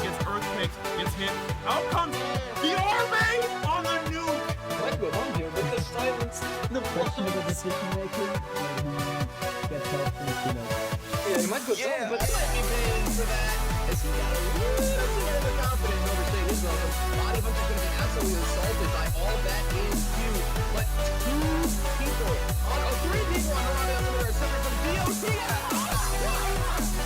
Gets earthquakes, gets hit. Out comes the army on the nuke! What went on here with the silence? The questionable decision making when he gets help from his teammates. Yeah, he might go down, but let me ban for that. As he got a little bit of confidence overstaying his welcome. A lot of us are going to be absolutely assaulted by all that is you. But three people on the run are separate from DOT.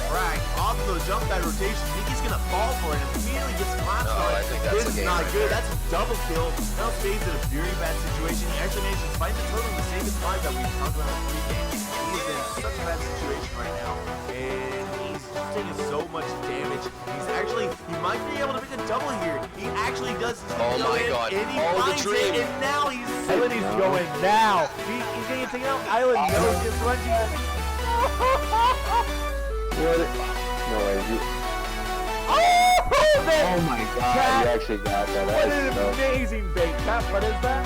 Right, off the jump that rotation, Mickey's gonna fall for it and immediately gets collapsed on it. I think that's This is not good, that's a double kill. Now stays in a very bad situation. He actually managed to find the turtle to save his life that we've talked about in the pregame. He is in such a bad situation right now, and he's taking so much damage. He might be able to make a double here. He actually does. Oh my God, and he all the finds dream. it, and now he's going now. He's getting taken out. Island knows his run. What? No way. Oh my god, you actually got that. What an amazing bait. Cap, what is that?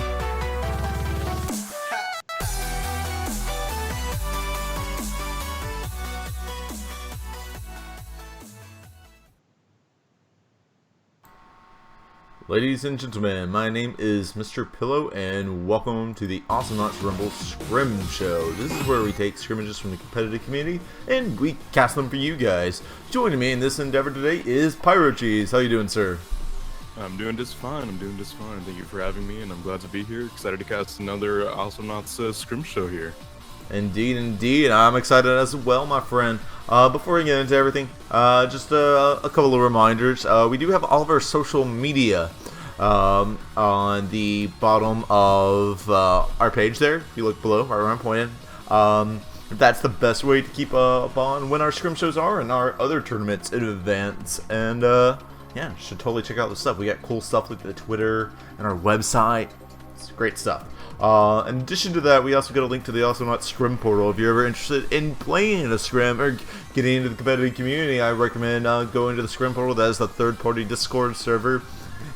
Ladies and gentlemen, my name is Mr. Pillow, and welcome to the Awesomenauts Rumble Scrim Show. This is where we take scrimmages from the competitive community and we cast them for you guys. Joining me in this endeavor today is Pyro Cheese. How you doing, sir? I'm doing just fine. Thank you for having me, and I'm glad to be here. Excited to cast another Awesomenauts Scrim Show here. Indeed, indeed. I'm excited as well, my friend. Before we get into everything, just a couple of reminders. We do have all of our social media on the bottom of our page there. If you look below, right where I'm pointing. That's the best way to keep up on when our scrim shows are and our other tournaments and events. And yeah, should totally check out the stuff. We got cool stuff like the Twitter and our website. It's great stuff. In addition to that, we also got a link to the Awesomenauts Scrim portal. If you're ever interested in playing a Scrim or getting into the competitive community, I recommend going to the Scrim portal. That is the third-party Discord server,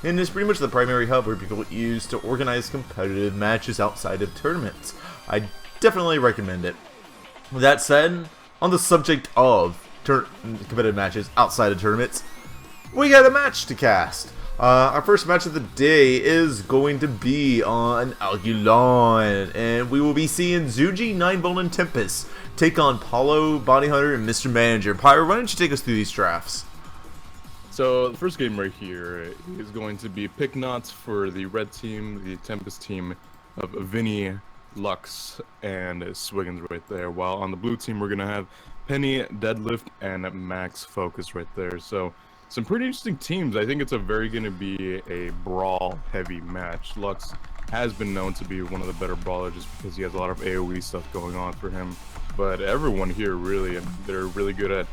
and it's pretty much the primary hub where people use to organize competitive matches outside of tournaments. I definitely recommend it. With that said, on the subject of competitive matches outside of tournaments, we got a match to cast. Our first match of the day is going to be on Aguilon, and we will be seeing Zuji, Ninebolt, and Tempest take on Paulo, Bounty Hunter, and Mr. Manager. Pyro, why don't you take us through these drafts? So the first game right here is going to be pick knots for the red team, the Tempest team of Vinny, Lux, and Swiggins right there. While on the blue team, we're going to have Penny, Deadlift, and Max Focus right there. So some pretty interesting teams. I think it's very going to be a brawl-heavy match. Lux has been known to be one of the better brawlers just because he has a lot of AoE stuff going on for him. But everyone here really, they're really good at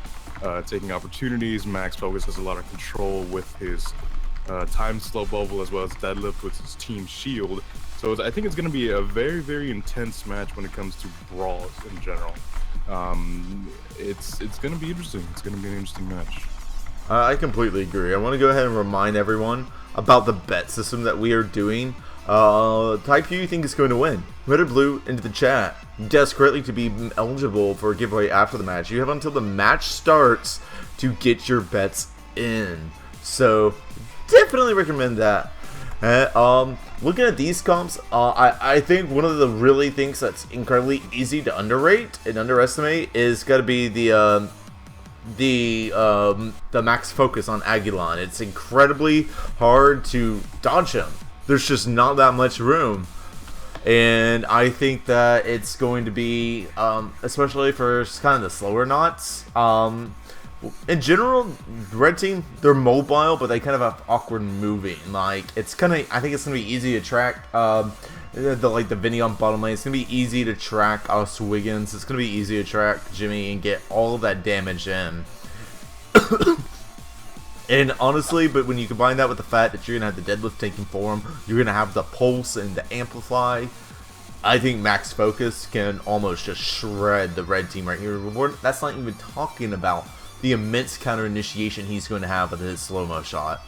taking opportunities. Max Focus has a lot of control with his time slow bubble as well as Deadlift with his team shield. So I think it's going to be a very, very intense match when it comes to brawls in general. It's going to be interesting. It's going to be an interesting match. I completely agree. I want to go ahead and remind everyone about the bet system that we are doing. Type who you think is going to win. Red or blue into the chat. Desperately to be eligible for a giveaway after the match. You have until the match starts to get your bets in. So definitely recommend that. Looking at these comps, I think one of the really things that's incredibly easy to underrate and underestimate is got to be the max focus on Aguilon. It's incredibly hard to dodge him. There's just not that much room, and I think that it's going to be especially for kind of the slower knots. In general, red team, they're mobile, but they kind of have awkward moving. Like I think it's gonna be easy to track the Vinny on bottom lane. It's gonna be easy to track Swiggins. It's gonna be easy to track Jimmy and get all of that damage in. And honestly, but when you combine that with the fact that you're gonna have the Deadlift taking for him, you're gonna have the Pulse and the Amplify, I think Max Focus can almost just shred the red team right here. That's not even talking about the immense counter initiation he's going to have with his slow-mo shot.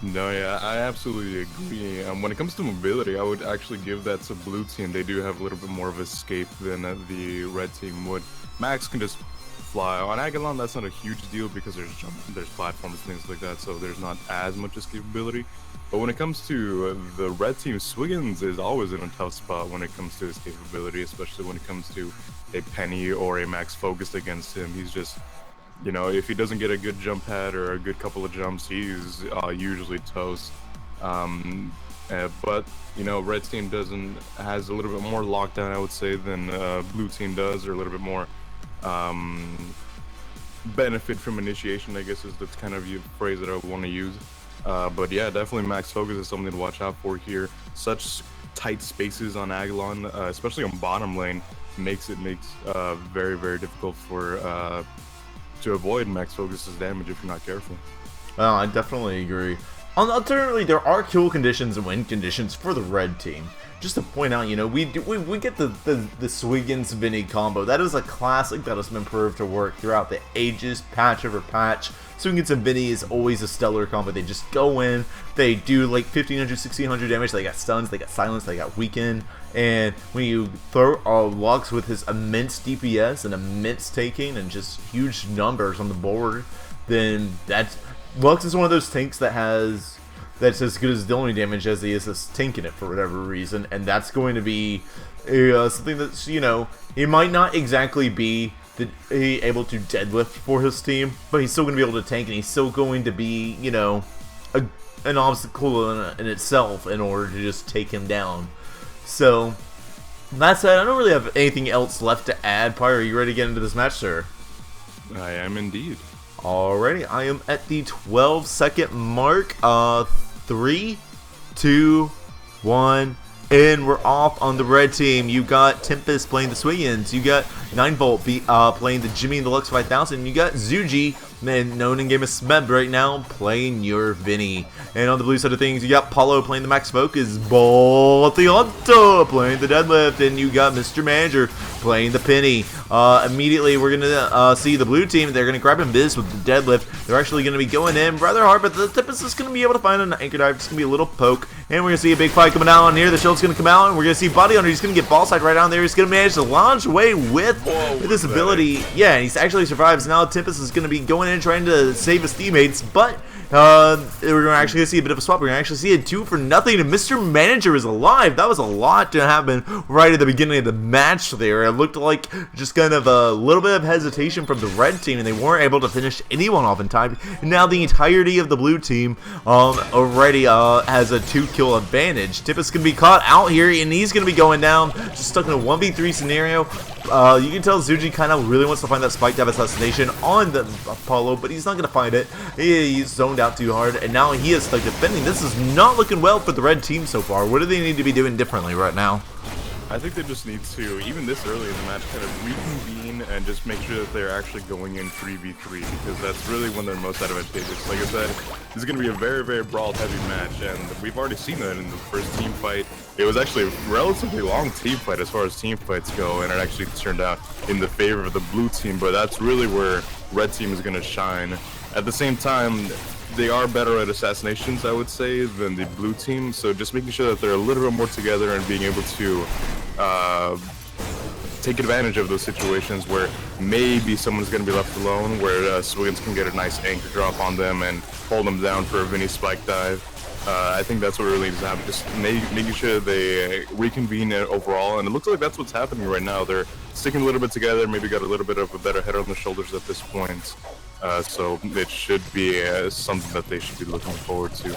No, yeah, I absolutely agree. When it comes to mobility, I would actually give that to blue team. They do have a little bit more of escape than the red team would. Max can just fly. On Aguilon, that's not a huge deal because there's platforms and things like that, so there's not as much escapability. But when it comes to the red team, Swiggins is always in a tough spot when it comes to escapability, especially when it comes to a Penny or a Max focused against him. He's just, you know, if he doesn't get a good jump pad or a good couple of jumps, he's usually toast. But you know, red team has a little bit more lockdown, I would say, than blue team does, or a little bit more benefit from initiation, I guess is the kind of phrase that I want to use. But yeah, definitely max focus is something to watch out for here. Such tight spaces on Aguilon, especially on bottom lane, makes very, very difficult for to avoid max focus's damage if you're not careful. I definitely agree. Alternatively, there are kill conditions and win conditions for the red team. Just to point out, you know, we get the Swiggins Vinny combo. That is a classic that has been proved to work throughout the ages, patch over patch. Swiggins and Vinny is always a stellar combo. They just go in, they do like 1500, 1600 damage. They got stuns, they got silence, they got weaken. And when you throw Lux with his immense DPS and immense taking and just huge numbers on the board, then Lux is one of those tanks that's as good as dealing damage as he is as tanking it for whatever reason, and that's going to be something that's, you know, he might not exactly be able to deadlift for his team, but he's still going to be able to tank, and he's still going to be, you know, an obstacle in itself in order to just take him down. So, that said, I don't really have anything else left to add. Pyre, are you ready to get into this match, sir? I am indeed. Alrighty, I am at the 12-second mark. 3, 2, 1, and we're off on the red team. You got Tempest playing the Swiggins. You got 9Volt playing the Jimmy and the Lux 5000. You got Zuji, man, known in game as Smeb right now, playing your Vinny. And on the blue side of things, you got Paulo playing the Max Focus, Baltionto playing the Deadlift, and you got Mr. Manager playing the Penny. Immediately, we're going to see the blue team. They're going to grab him biz with the Deadlift. They're actually going to be going in rather hard, but the Tempest is going to be able to find an anchor dive. It's going to be a little poke, and we're going to see a big fight coming out on here. The shield's going to come out, and we're going to see Body Hunter. He's going to get ball side right down there. He's going to manage to launch away with this ability. Yeah, and he's actually survives. Now Tempest is going to be going in trying to save his teammates, but we're actually going to see a bit of a swap. We're going to actually see a 2-0, and Mr. Manager is alive. That was a lot to happen right at the beginning of the match there. It looked like just kind of a little bit of hesitation from the red team, and they weren't able to finish anyone off in time. And now the entirety of the blue team already has a 2-kill advantage. Tempest can be caught out here, and he's going to be going down, just stuck in a 1v3 scenario. You can tell Zuji kind of really wants to find that spike dive assassination on the Apollo, but he's not going to find it. He's zoned out too hard, and now he is stuck defending. This is not looking well for the red team so far. What do they need to be doing differently right now? I think they just need to, even this early in the match, kind of reconvene and just make sure that they're actually going in 3v3, because that's really when they're most advantageous. Like I said, this is going to be a very, very brawl-heavy match, and we've already seen that in the first team fight. It was actually a relatively long team fight as far as team fights go, and it actually turned out in the favor of the blue team, but that's really where red team is going to shine. At the same time, they are better at assassinations, I would say, than the blue team, so just making sure that they're a little bit more together and being able to take advantage of those situations where maybe someone's going to be left alone, where Swiggins can get a nice anchor drop on them and hold them down for a Vinny spike dive. I think that's what really needs to happen, just making sure they reconvene overall, and it looks like that's what's happening right now. They're sticking a little bit together, maybe got a little bit of a better head on the shoulders at this point, so it should be something that they should be looking forward to.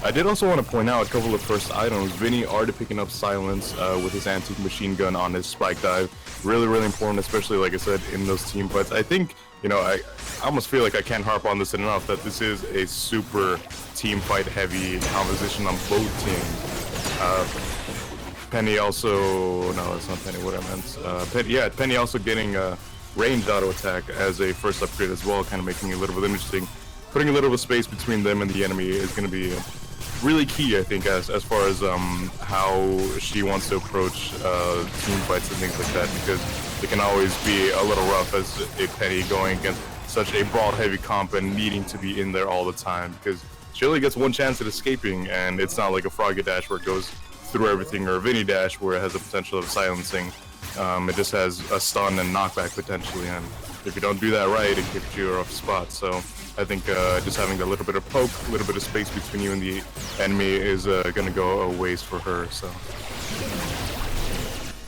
I did also want to point out a couple of first items. Vinny already picking up silence with his antique machine gun on his spike dive. Really, really important, especially, like I said, in those team fights. I think, you know, I almost feel like I can't harp on this enough, that this is a super team fight heavy composition on both teams. Penny also, no, that's not Penny, what I meant. Penny also getting ranged auto attack as a first upgrade as well, kind of making it a little bit interesting. Putting a little bit of space between them and the enemy is going to be really key, I think, as far as how she wants to approach team fights and things like that, because it can always be a little rough as a Penny going against such a brawl-heavy comp and needing to be in there all the time, because she only gets one chance at escaping, and it's not like a Froggy dash where it goes through everything, or a Vinny dash where it has the potential of silencing. It just has a stun and knockback potentially, and if you don't do that right, it gives you a rough spot. So I think just having a little bit of poke, a little bit of space between you and the enemy is gonna go a ways for her. So.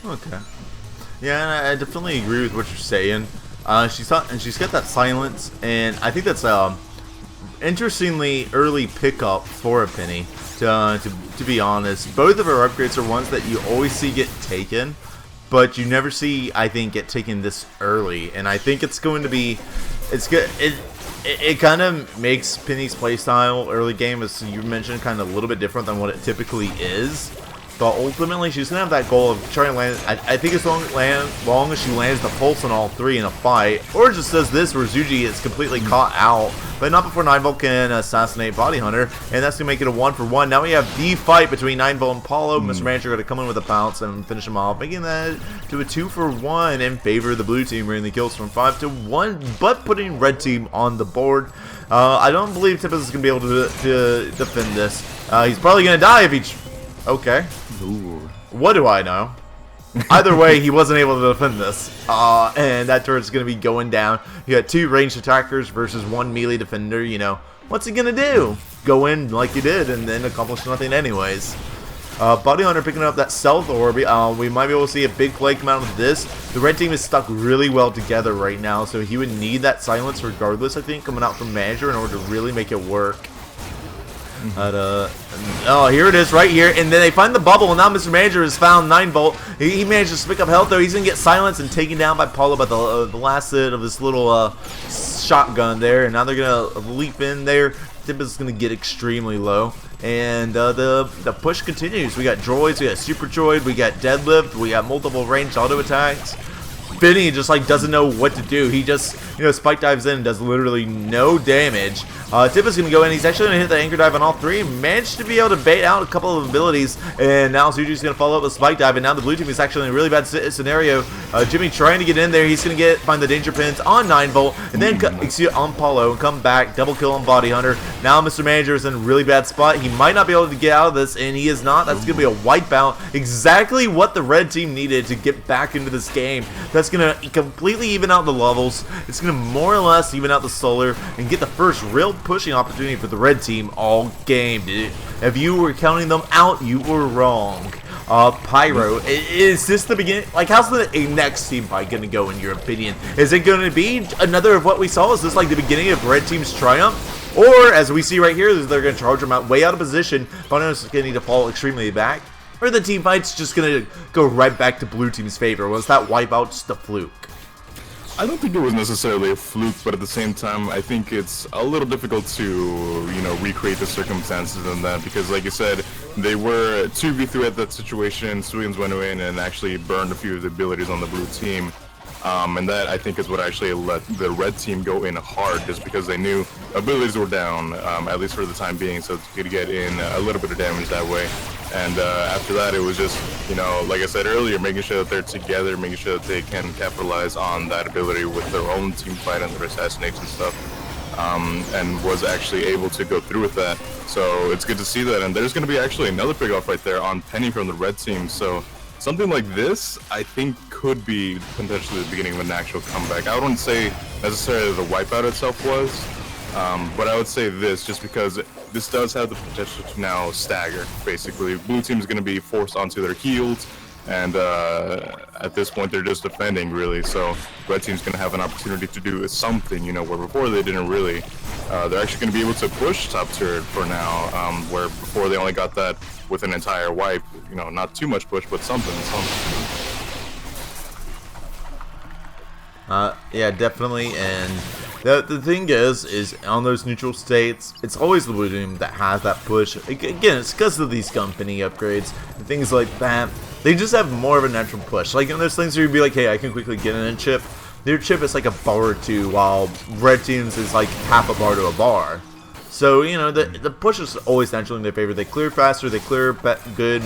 Okay. Yeah, and I definitely agree with what you're saying. She's got that silence, and I think that's interestingly early pickup for a Penny. To be honest, both of her upgrades are ones that you always see get taken, but you never see, I think, get taken this early. And I think it's going to be, it's good. It kind of makes Penny's playstyle early game, as you mentioned, kind of a little bit different than what it typically is. But ultimately, she's gonna have that goal of trying to land. I think as long as she lands the pulse on all three in a fight, or just does this where Zuji is completely caught out, but not before 9volt can assassinate Body Hunter, and that's gonna make it a 1-for-1. Now we have the fight between 9volt and Paulo. Mr. Manager gonna come in with a bounce and finish him off, making that to a 2-for-1 in favor of the blue team, bringing the kills from 5 to 1, but putting red team on the board. I don't believe Tippus is gonna be able to defend this. He's probably gonna die if he. Okay. Ooh. What do I know? Either way, he wasn't able to defend this. And that turret's going to be going down. You got 2 ranged attackers versus 1 melee defender. You know, what's he going to do? Go in like he did and then accomplish nothing anyways. Body Hunter picking up that stealth orb. We might be able to see a big play come out of this. The red team is stuck really well together right now, so he would need that silence regardless, I think, coming out from Manager in order to really make it work. Oh, here it is right here, and then they find the bubble, and now Mr. Manager has found 9volt. He managed to pick up health, though. He's gonna get silenced and taken down by Paulo by the last hit of this little shotgun there, and now they're gonna leap in there. Tippus is gonna get extremely low, and the push continues. We got droids, we got super droid, we got deadlift, we got multiple ranged auto attacks. Vinny just like doesn't know what to do. He just, spike dives in and does literally no damage. Tippus gonna go in. He's actually gonna hit the anchor dive on all 3. Managed to be able to bait out a couple of abilities, and now Zuji's gonna follow up with spike dive. And now the blue team is actually in a really bad scenario. Jimmy trying to get in there. He's gonna find the danger pins on 9volt, and then on Paulo and come back. Double kill on Body Hunter. Now Mr. Manager is in a really bad spot. He might not be able to get out of this, and he is not. That's gonna be a wipeout. Exactly what the red team needed to get back into this game. That's gonna completely even out the levels. It's gonna more or less even out the solar and get the first real pushing opportunity for the red team all game, dude. If you were counting them out, you were wrong. Pyro, is this the beginning? Like, how's the next team fight gonna go in your opinion? Is it gonna be another of what we saw? Is this like the beginning of red team's triumph? Or, as we see right here, they're gonna charge them out way out of position. Bono's gonna need to fall extremely back. Or the team fight's just gonna go right back to blue team's favor. Was that wipeout just a fluke? I don't think it was necessarily a fluke, but at the same time, I think it's a little difficult to, recreate the circumstances in that, because like you said, they were 2v3 at that situation. Swiggins went in and actually burned a few of the abilities on the blue team. And that, I think, is what actually let the red team go in hard, just because they knew abilities were down, at least for the time being, so they could get in a little bit of damage that way. And after that, it was just, like I said earlier, making sure that they're together, making sure that they can capitalize on that ability with their own team fight and their assassination stuff, and was actually able to go through with that. So it's good to see that. And there's going to be actually another pick off right there on Penny from the red team. So something like this, I think, could be potentially the beginning of an actual comeback. I wouldn't say necessarily the wipeout itself was, but I would say this, just because this does have the potential to now stagger, basically. Blue team is going to be forced onto their heels, and at this point they're just defending, really. So red team's going to have an opportunity to do something, where before they didn't really. They're actually going to be able to push top turret for now, where before they only got that with an entire wipe. Not too much push, but something. Yeah, definitely. And the thing is on those neutral states, it's always the blue team that has that push. Again, it's because of these company upgrades and things like that. They just have more of a natural push. Like, there's things where you'd be like, hey, I can quickly get in a chip. Their chip is like a bar or two, while red teams is like half a bar to a bar. So, you know, the push is always naturally in their favor. They clear faster, they clear good,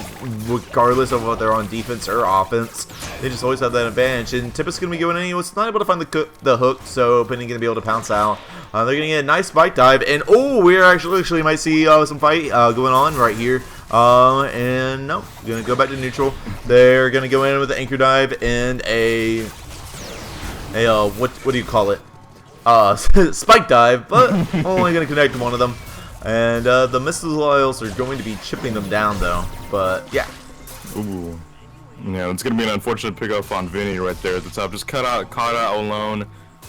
regardless of what they're on defense or offense. They just always have that advantage. And Tempest going to be going in. It's not able to find the hook, so Penny going to be able to pounce out. They're going to get a nice spike dive. And, oh, we actually might see some fight going on right here. And, no, going to go back to neutral. They're going to go in with an anchor dive and what do you call it? Spike dive, but only going to connect one of them. And the missiles are going to be chipping them down, though. But, yeah. Ooh. Yeah, it's going to be an unfortunate pickup on Vinny right there at the top. Just caught out alone.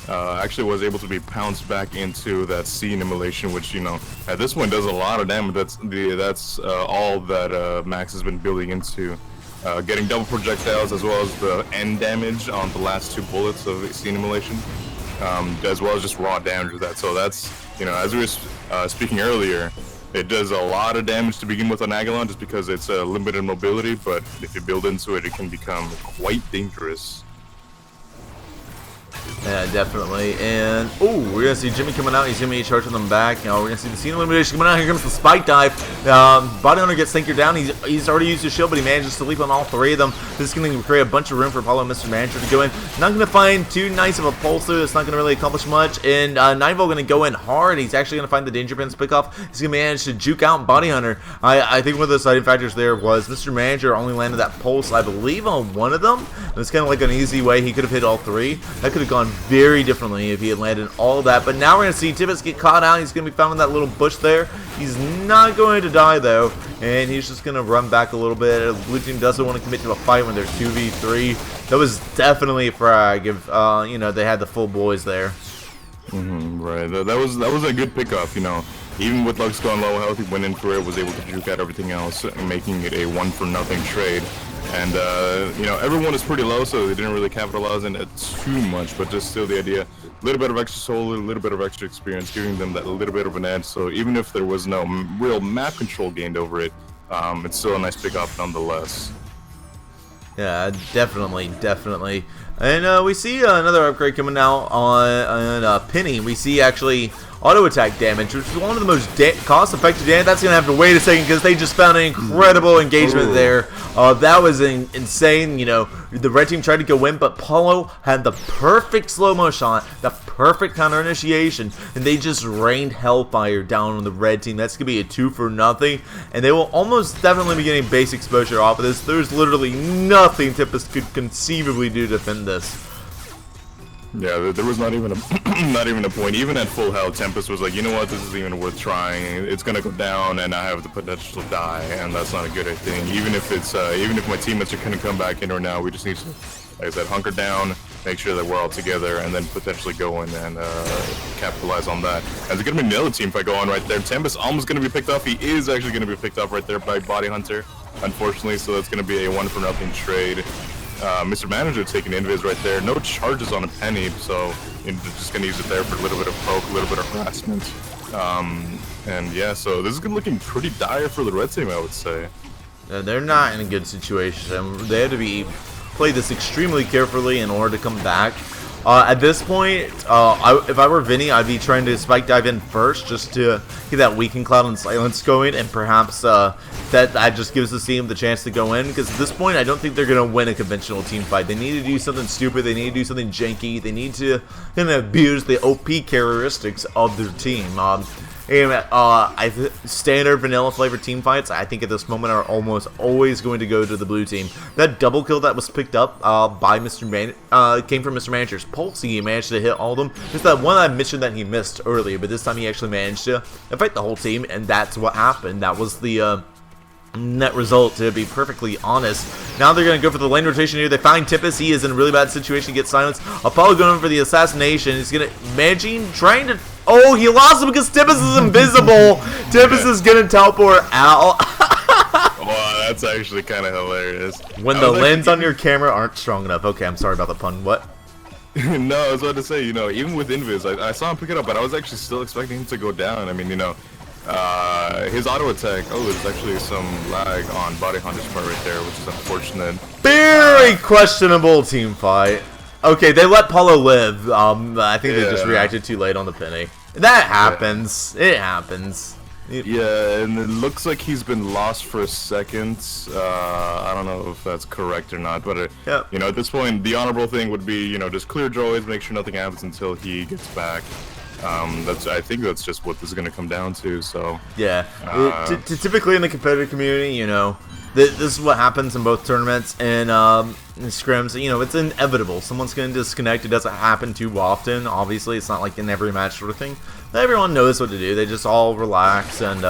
Actually was able to be pounced back into that scene immolation, which, you know, at this point does a lot of damage. That's all that Max has been building into. Getting double projectiles as well as the end damage on the last 2 bullets of scene immolation. As well as just raw damage with that. So that's, you know, as we were speaking earlier, it does a lot of damage to begin with on Agalon just because it's a limited mobility, but if you build into it, it can become quite dangerous. Yeah, definitely. And, oh, we're going to see Jimmy coming out. He's going to be charging them back. We're going to see the scene elimination coming out. Here comes the spike dive. Body Hunter gets sinkered down. He's already used his shield, but he manages to leap on all 3 of them. This is going to create a bunch of room for Apollo and Mr. Manager to go in. Not going to find too nice of a pulse through. That's not going to really accomplish much. And Nineville going to go in hard. He's actually going to find the danger pins pick off. He's going to manage to juke out Body Hunter. I think one of the deciding factors there was Mr. Manager only landed that pulse, I believe, on one of them. It was kind of like an easy way. He could have hit all 3. That could have gone very differently if he had landed all that. But now we're going to see Tibbetts get caught out. He's going to be found in that little bush there. He's not going to die, though. And he's just going to run back a little bit. The blue team doesn't want to commit to a fight when they're 2v3. That was definitely a frag if, you know, they had the full boys there. Right. That was a good pickup, you know. Even with Lux going low health, he went in for it, was able to juke out everything else, making it a 1-for-nothing trade. And, you know, everyone is pretty low, so they didn't really capitalize on it too much, but just still the idea, a little bit of extra soul, a little bit of extra experience, giving them that little bit of an edge. So even if there was no real map control gained over it, it's still a nice pickup nonetheless. Yeah, definitely. And we see another upgrade coming out on Penny. We see actually auto attack damage, which is one of the most cost-effective damage. That's going to have to wait a second because they just found an incredible engagement there. That was insane. You know, the red team tried to go in, but Paulo had the perfect slow-mo shot, the perfect counter initiation, and they just rained hellfire down on the red team. That's going to be a 2-for-0, and they will almost definitely be getting base exposure off of this. There's literally nothing Tempest could conceivably do to defend this. Yeah, there was not even a point. Even at full health, Tempest was like, you know what, this isn't even worth trying. It's gonna go down, and I have the potential to die, and that's not a good thing. Even if my teammates are gonna come back in or now, we just need to, like I said, hunker down, make sure that we're all together, and then potentially go in and capitalize on that. And there's gonna be another team fight going on right there. Tempest almost gonna be picked off. He is actually gonna be picked off right there by Body Hunter, unfortunately. So that's gonna be a 1-for-0 trade. Mr. Manager taking invis right there. No charges on a penny, so you're just gonna use it there for a little bit of poke, a little bit of harassment. And yeah, so this is looking pretty dire for the red team, I would say. They're not in a good situation. They had to be play this extremely carefully in order to come back. At this point, if I were Vinny, I'd be trying to spike dive in first just to get that weaken cloud and silence going, and perhaps that just gives the team the chance to go in, because at this point I don't think they're going to win a conventional team fight. They need to do something stupid, they need to do something janky, they need to kind of abuse the OP characteristics of their team. Standard vanilla flavored team fights, I think at this moment are almost always going to go to the blue team. That double kill that was picked up by came from Mr. Manager's pulse. He managed to hit all of them. Just that one I mentioned that he missed earlier, but this time he actually managed to fight the whole team, and that's what happened. That was the net result, to be perfectly honest. Now they're going to go for the lane rotation here. They find Tippus. He is in a really bad situation to get silenced. Apollo going for the assassination. He's going to trying to. Oh, he lost him because Tippus is invisible. Tippus is going to teleport out. Wow, that's actually kind of hilarious. When the lens on your camera aren't strong enough. Okay, I'm sorry about the pun. What? No, I was about to say, you know, even with Invis, I saw him pick it up, but I was actually still expecting him to go down. I mean, you know, his auto attack. Oh, there's actually some lag on Body Hunter's part right there, which is unfortunate. Very questionable team fight. Okay, they let Paulo live. I think they just Yeah. reacted too late on the penny. That happens. It happens. Yeah, and it looks like he's been lost for a second. I don't know if that's correct or not, but Yep. you know, at this point, the honorable thing would be, you know, just clear droids, make sure nothing happens until he gets back. I think that's just what this is going to come down to. So Yeah. Typically in the competitive community, you know, this is what happens in both tournaments and in scrims. You know, it's inevitable. Someone's going to disconnect. It doesn't happen too often. Obviously, it's not like in every match sort of thing. Everyone knows what to do. They just all relax and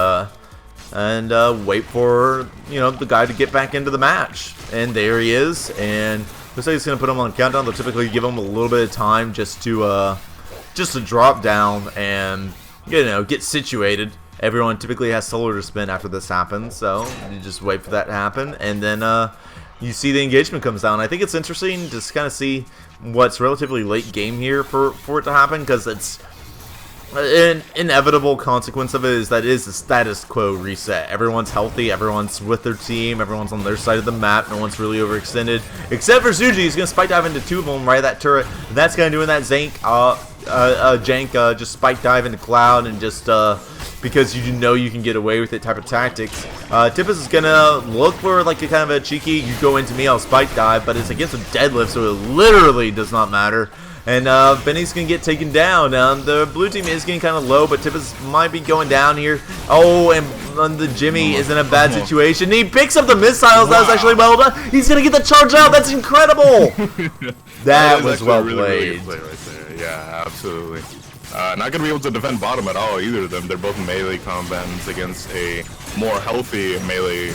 wait for, you know, the guy to get back into the match. And there he is. And looks like he's going to put him on countdown. They'll typically give him a little bit of time just to drop down and, you know, get situated. Everyone typically has solar to spin after this happens, so you just wait for that to happen, and then you see the engagement comes down. I think it's interesting to kind of see what's relatively late game here for it to happen, because it's an inevitable consequence of it is that it is a status quo reset. Everyone's healthy, everyone's with their team, everyone's on their side of the map, no one's really overextended, except for Zuji. He's going to spike dive into two of them right at that turret, and that's going to do in that jank, just spike dive into cloud, and just because you know you can get away with it type of tactics. Tippus is gonna look for like a kind of a cheeky, you go into me, I'll spike dive, but it's against a deadlift, so it literally does not matter. And Benny's gonna get taken down. The blue team is getting kind of low, but Tippus might be going down here. Oh, and the Jimmy is in a bad situation. He picks up the missiles. Wow. That was actually well done. He's gonna get the charge out. That's incredible. That was well played. Really good play right there. Yeah, absolutely. Not going to be able to defend bottom at all, either of them. They're both melee combatants against a more healthy melee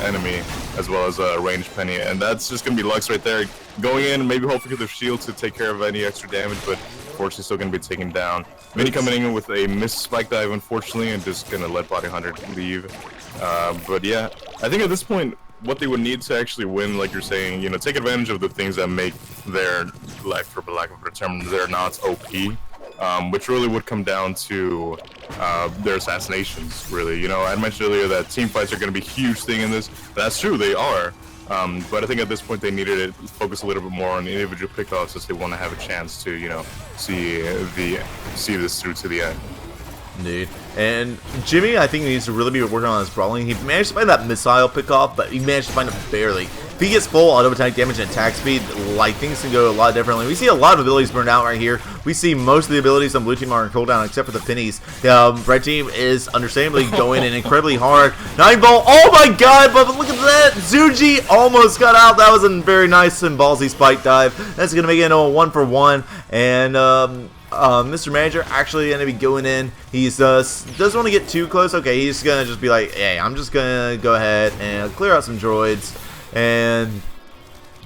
enemy, as well as a ranged penny. And that's just going to be Lux right there. Going in, maybe hopefully with their shield to take care of any extra damage, but unfortunately still going to be taken down. Vinny coming in with a missed spike dive, unfortunately, and just going to let Body Hunter leave. But yeah, I think at this point, what they would need to actually win, like you're saying, you know, take advantage of the things that make their, like, for lack of a better term, their knots OP. Which really would come down to their assassinations, really. You know, I mentioned earlier that team fights are going to be a huge thing in this. That's true, they are. But I think at this point they needed to focus a little bit more on individual pickoffs if they want to have a chance to, you know, see this through to the end. Indeed. And Jimmy, I think, needs to really be working on his brawling. He managed to find that missile pickoff, but he managed to find it barely. If he gets full auto attack damage and attack speed, like, things can go a lot differently. We see a lot of abilities burned out right here. We see most of the abilities on blue team are on cooldown, except for the pennies. Red team is understandably going in incredibly hard. 9-ball, oh my god, but look at that! Zuji almost got out. That was a very nice and ballsy spike dive. That's going to make it a 1-for-1, and Mr. Manager actually going to be going in. He's doesn't want to get too close. Okay, he's going to just be like, hey, I'm just going to go ahead and clear out some droids. And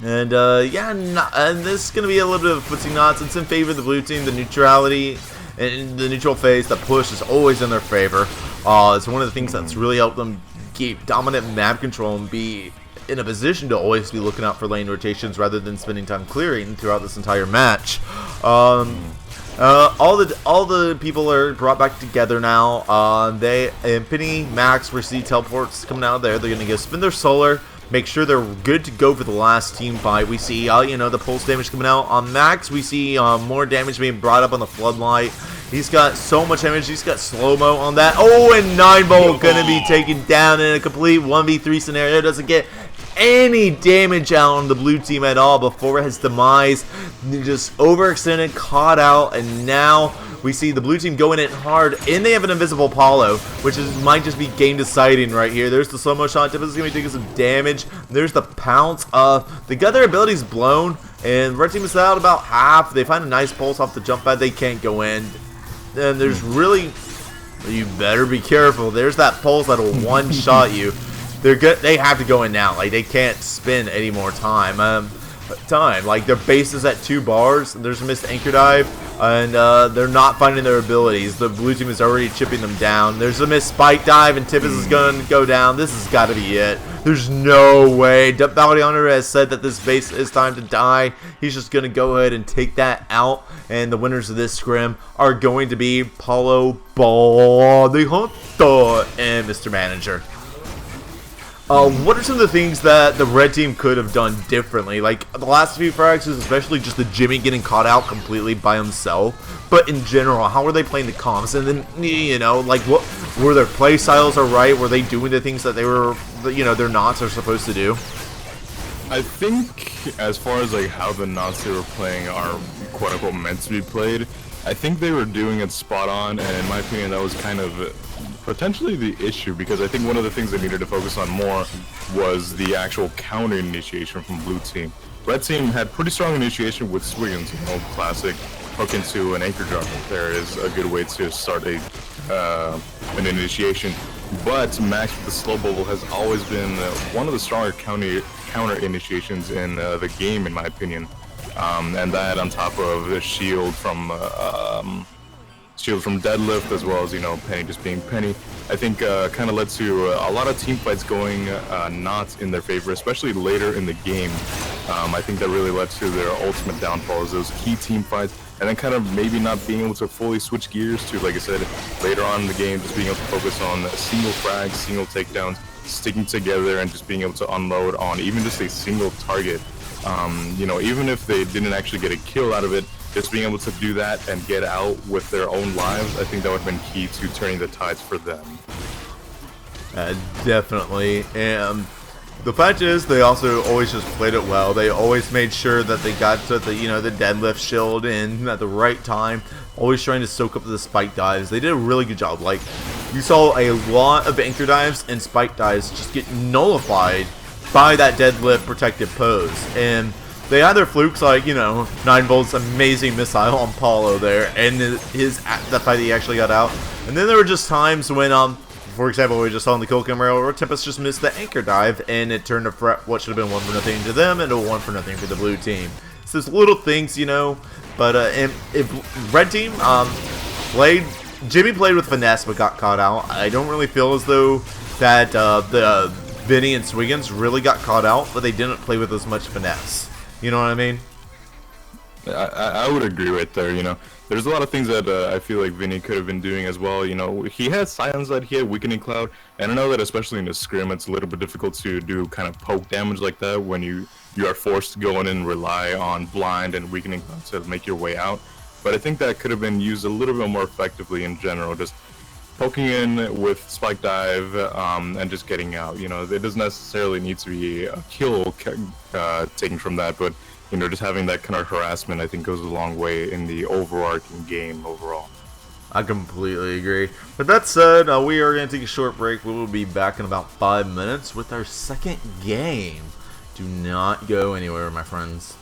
yeah, and this is going to be a little bit of footsie knots. It's in favor of the blue team. The neutrality and the neutral phase, the push is always in their favor. It's one of the things that's really helped them keep dominant map control and be in a position to always be looking out for lane rotations rather than spending time clearing throughout this entire match. All the people are brought back together now. And Penny, Max, we see teleports coming out of there. They're gonna go spin their solar, make sure they're good to go for the last team fight. We see, you know, the pulse damage coming out on Max. We see more damage being brought up on the floodlight. He's got so much damage. He's got slow-mo on that. Oh, and 9-ball gonna be taken down in a complete 1v3 scenario. Doesn't get any damage out on the blue team at all before his demise. Just overextended, caught out, and now we see the blue team going in hard, and they have an invisible Paulo, which might just be game deciding right here. There's the slow-mo shot. Tippus is going to be taking some damage. There's the pounce. They got their abilities blown, and red team is out about half. They find a nice pulse off the jump pad. They can't go in. And there's really, you better be careful. There's that pulse that'll one-shot you. They're good. They have to go in now. Like, they can't spend any more time. Like, their base is at 2 bars. There's a missed anchor dive, and they're not finding their abilities. The blue team is already chipping them down. There's a missed spike dive, and Tippus is going to go down. This has got to be it. There's no way. Bounty Hunter has said that this base is time to die. He's just going to go ahead and take that out, and the winners of this scrim are going to be Paulo, Body Hunter, and Mr. Manager. What are some of the things that the red team could have done differently? Like the last few practices, especially just the Jimmy getting caught out completely by himself. But in general, how were they playing the comps? And then, you know, like what were their play styles alright? Were they doing the things that they were, you know, their knots are supposed to do? I think as far as like how the knots they were playing are quote unquote meant to be played, I think they were doing it spot on, and in my opinion that was kind of potentially the issue, because I think one of the things they needed to focus on more was the actual counter initiation from blue team. Red team had pretty strong initiation with Swiggins, you know, classic hook into an anchor drop there is a good way to start an initiation. But Max with the slow bubble has always been one of the stronger counter initiations in the game, in my opinion. And that on top of the shield from deadlift, as well as, you know, Penny just being Penny, I think kind of led to a lot of team fights going not in their favor, especially later in the game. I think that really led to their ultimate downfalls, those key team fights, and then kind of maybe not being able to fully switch gears to, like I said, later on in the game, just being able to focus on single frags, single takedowns, sticking together, and just being able to unload on even just a single target. You know, even if they didn't actually get a kill out of it, just being able to do that and get out with their own lives, I think that would have been key to turning the tides for them. Definitely. And the fact is, they also always just played it well. They always made sure that they got to the, you know, the deadlift shield in at the right time. Always trying to soak up the spike dives. They did a really good job. Like, you saw a lot of anchor dives and spike dives just get nullified by that deadlift protective pose. And they had their flukes, like, you know, 9Volt's amazing missile on Paulo there, and the fight he actually got out. And then there were just times when, for example, we just saw in the kill cam rail where Tempest just missed the anchor dive, and it turned what should have been 1-0 to them into 1-0 for the blue team. It's those little things, you know. But red team Jimmy played with finesse but got caught out. I don't really feel as though that the Vinny and Swiggins really got caught out, but they didn't play with as much finesse. You know what I mean? I would agree right there, you know. There's a lot of things that I feel like Vinny could have been doing as well. You know, he had silence that he had weakening cloud, and I know that especially in the scrim, it's a little bit difficult to do kind of poke damage like that when you are forced to go in and rely on blind and weakening cloud to make your way out. But I think that could have been used a little bit more effectively in general, just poking in with spike dive and just getting out. You know, it doesn't necessarily need to be a kill taken from that, but, you know, just having that kind of harassment, I think, goes a long way in the overarching game overall. I completely agree. But that said, we are going to take a short break. We will be back in about 5 minutes with our second game. Do not go anywhere, my friends.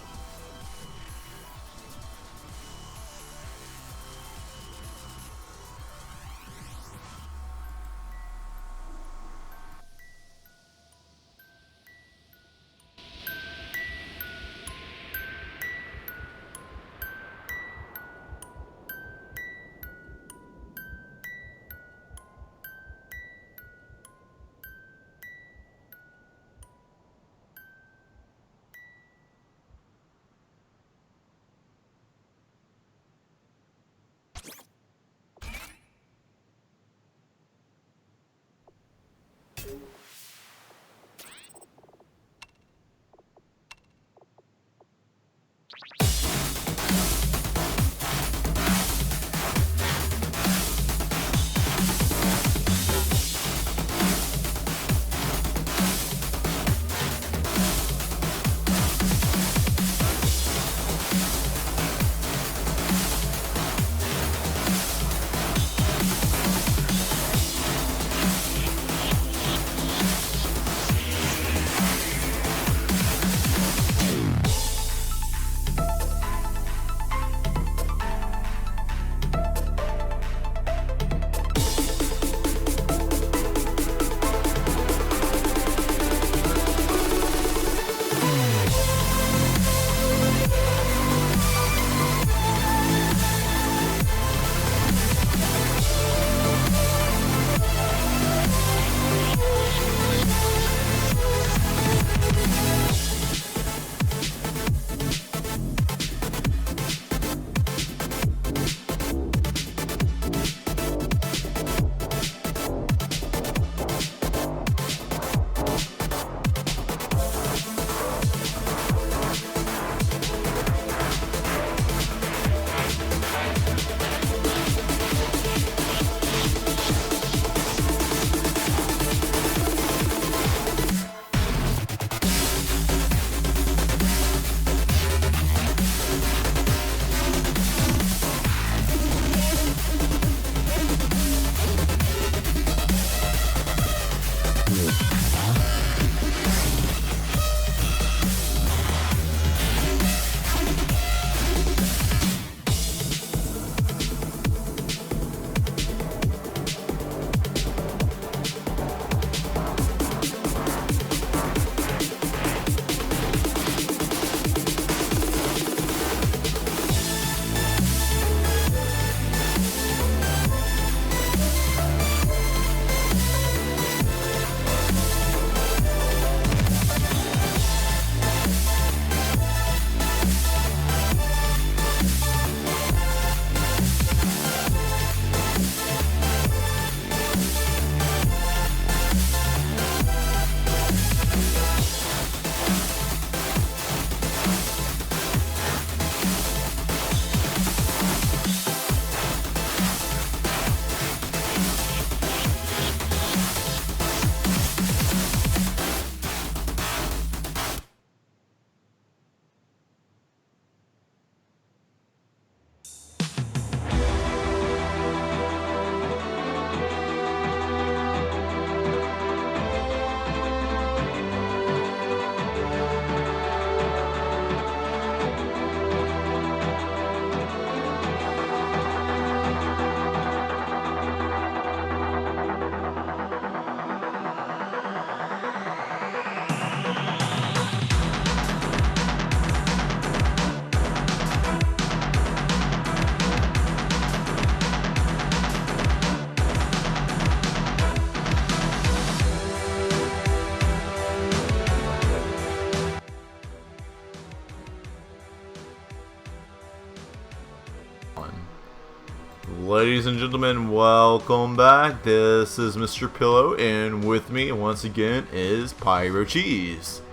Ladies and gentlemen, welcome back. This is Mr. Pillow, and with me once again is Pyro Cheese.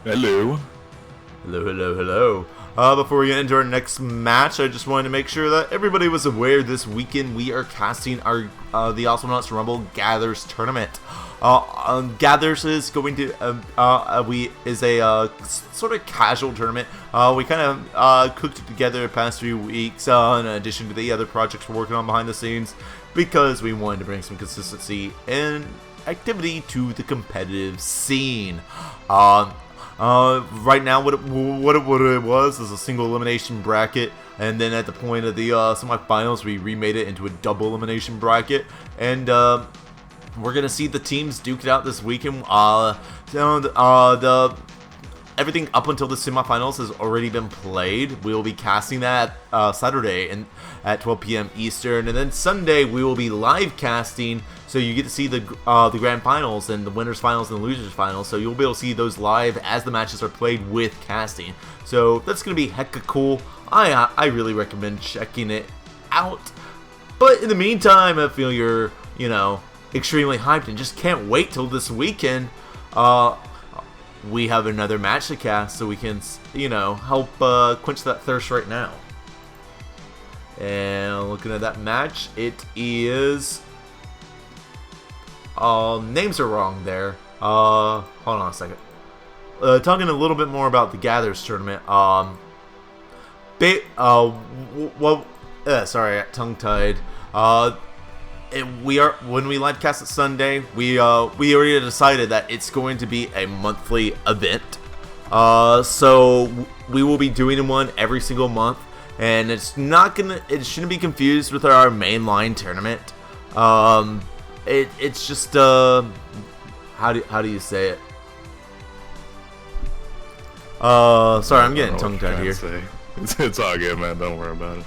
Hello. Hello, hello, hello. Before we get into our next match, I just wanted to make sure that everybody was aware this weekend we are casting our the Awesomenauts Rumble Gathers tournament. Gathers is going to is a sort of casual tournament. We kind of cooked it together the past few weeks in addition to the other projects we're working on behind the scenes because we wanted to bring some consistency and activity to the competitive scene. Right now, what it was is a single elimination bracket, and then at the point of the semifinals, we remade it into a double elimination bracket, and we're gonna see the teams duke it out this weekend. Everything up until the semifinals has already been played. We will be casting that Saturday and at 12 p.m. Eastern, and then Sunday we will be live casting. So you get to see the grand finals and the winners finals and the losers finals. So you'll be able to see those live as the matches are played with casting. So that's gonna be hecka cool. I really recommend checking it out. But in the meantime, I feel you're extremely hyped and just can't wait till this weekend. We have another match to cast, so we can help quench that thirst right now. And looking at that match, it is. Names are wrong there. Hold on a second. Talking a little bit more about the Gathers tournament. Sorry, tongue-tied. When we live cast it Sunday, we already decided that it's going to be a monthly event. So we will be doing one every single month, and it shouldn't be confused with our mainline tournament. It's just how do you say it? Sorry, I'm getting tongue-tied here. It's all good, man. Don't worry about it.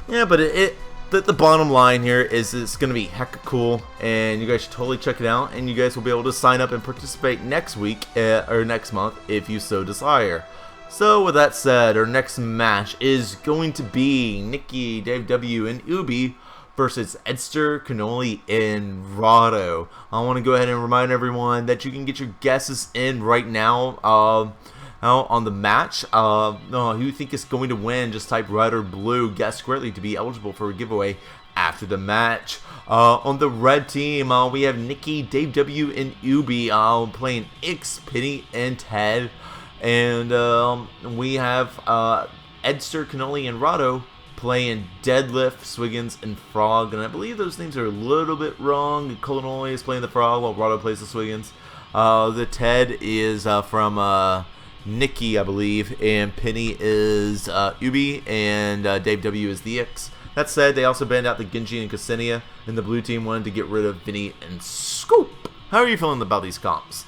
Yeah, but the bottom line here is it's going to be hecka cool, and you guys should totally check it out, and you guys will be able to sign up and participate next week or next month if you so desire. So with that said, our next match is going to be Nikki, Dave W, and Ubi versus Edster, Cannoli, and Rado. I want to go ahead and remind everyone that you can get your guesses in right now on the match. Who you think is going to win, just type red or blue, guess correctly to be eligible for a giveaway after the match. On the red team, we have Nikki, Dave W, and Ubi playing Ix, Penny, and Ted. And we have Edster, Cannoli, and Rado playing Deadlift, Swiggins, and Frog. And I believe those names are a little bit wrong. Cannoli is playing the Frog while Rado plays the Swiggins. The Ted is from Nikki, I believe, and Penny is Ubi, and Dave W is the Ix. That said, they also banned out the Genji and Ksenia, and the blue team wanted to get rid of Vinny and Scoop. How are you feeling about these comps?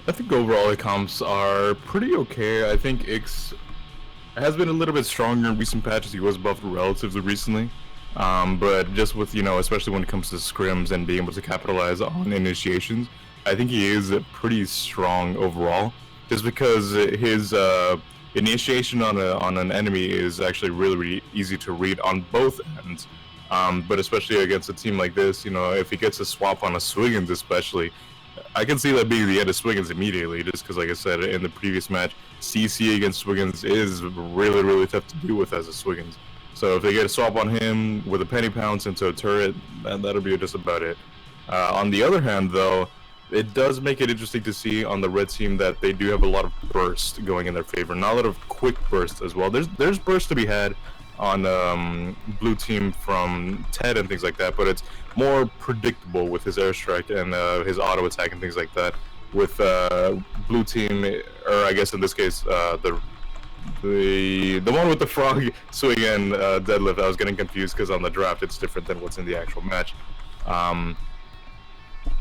I think overall the comps are pretty okay. I think Ix has been a little bit stronger in recent patches. He was buffed relatively recently. But just with, especially when it comes to scrims and being able to capitalize on initiations, I think he is pretty strong overall. Just because his initiation on an enemy is actually really, really easy to read on both ends. But especially against a team like this, if he gets a swap on a Swiggins especially, I can see that being the end of Swiggins immediately, just because, like I said, in the previous match, CC against Swiggins is really, really tough to deal with as a Swiggins. So if they get a swap on him with a penny pounce into a turret, that'll be just about it. On the other hand, though, it does make it interesting to see on the red team that they do have a lot of burst going in their favor. Not a lot of quick burst as well. There's burst to be had on blue team from Ted and things like that, but it's more predictable with his airstrike and his auto attack and things like that. With blue team, or I guess in this case the one with the frog swing and deadlift, I was getting confused because on the draft it's different than what's in the actual match.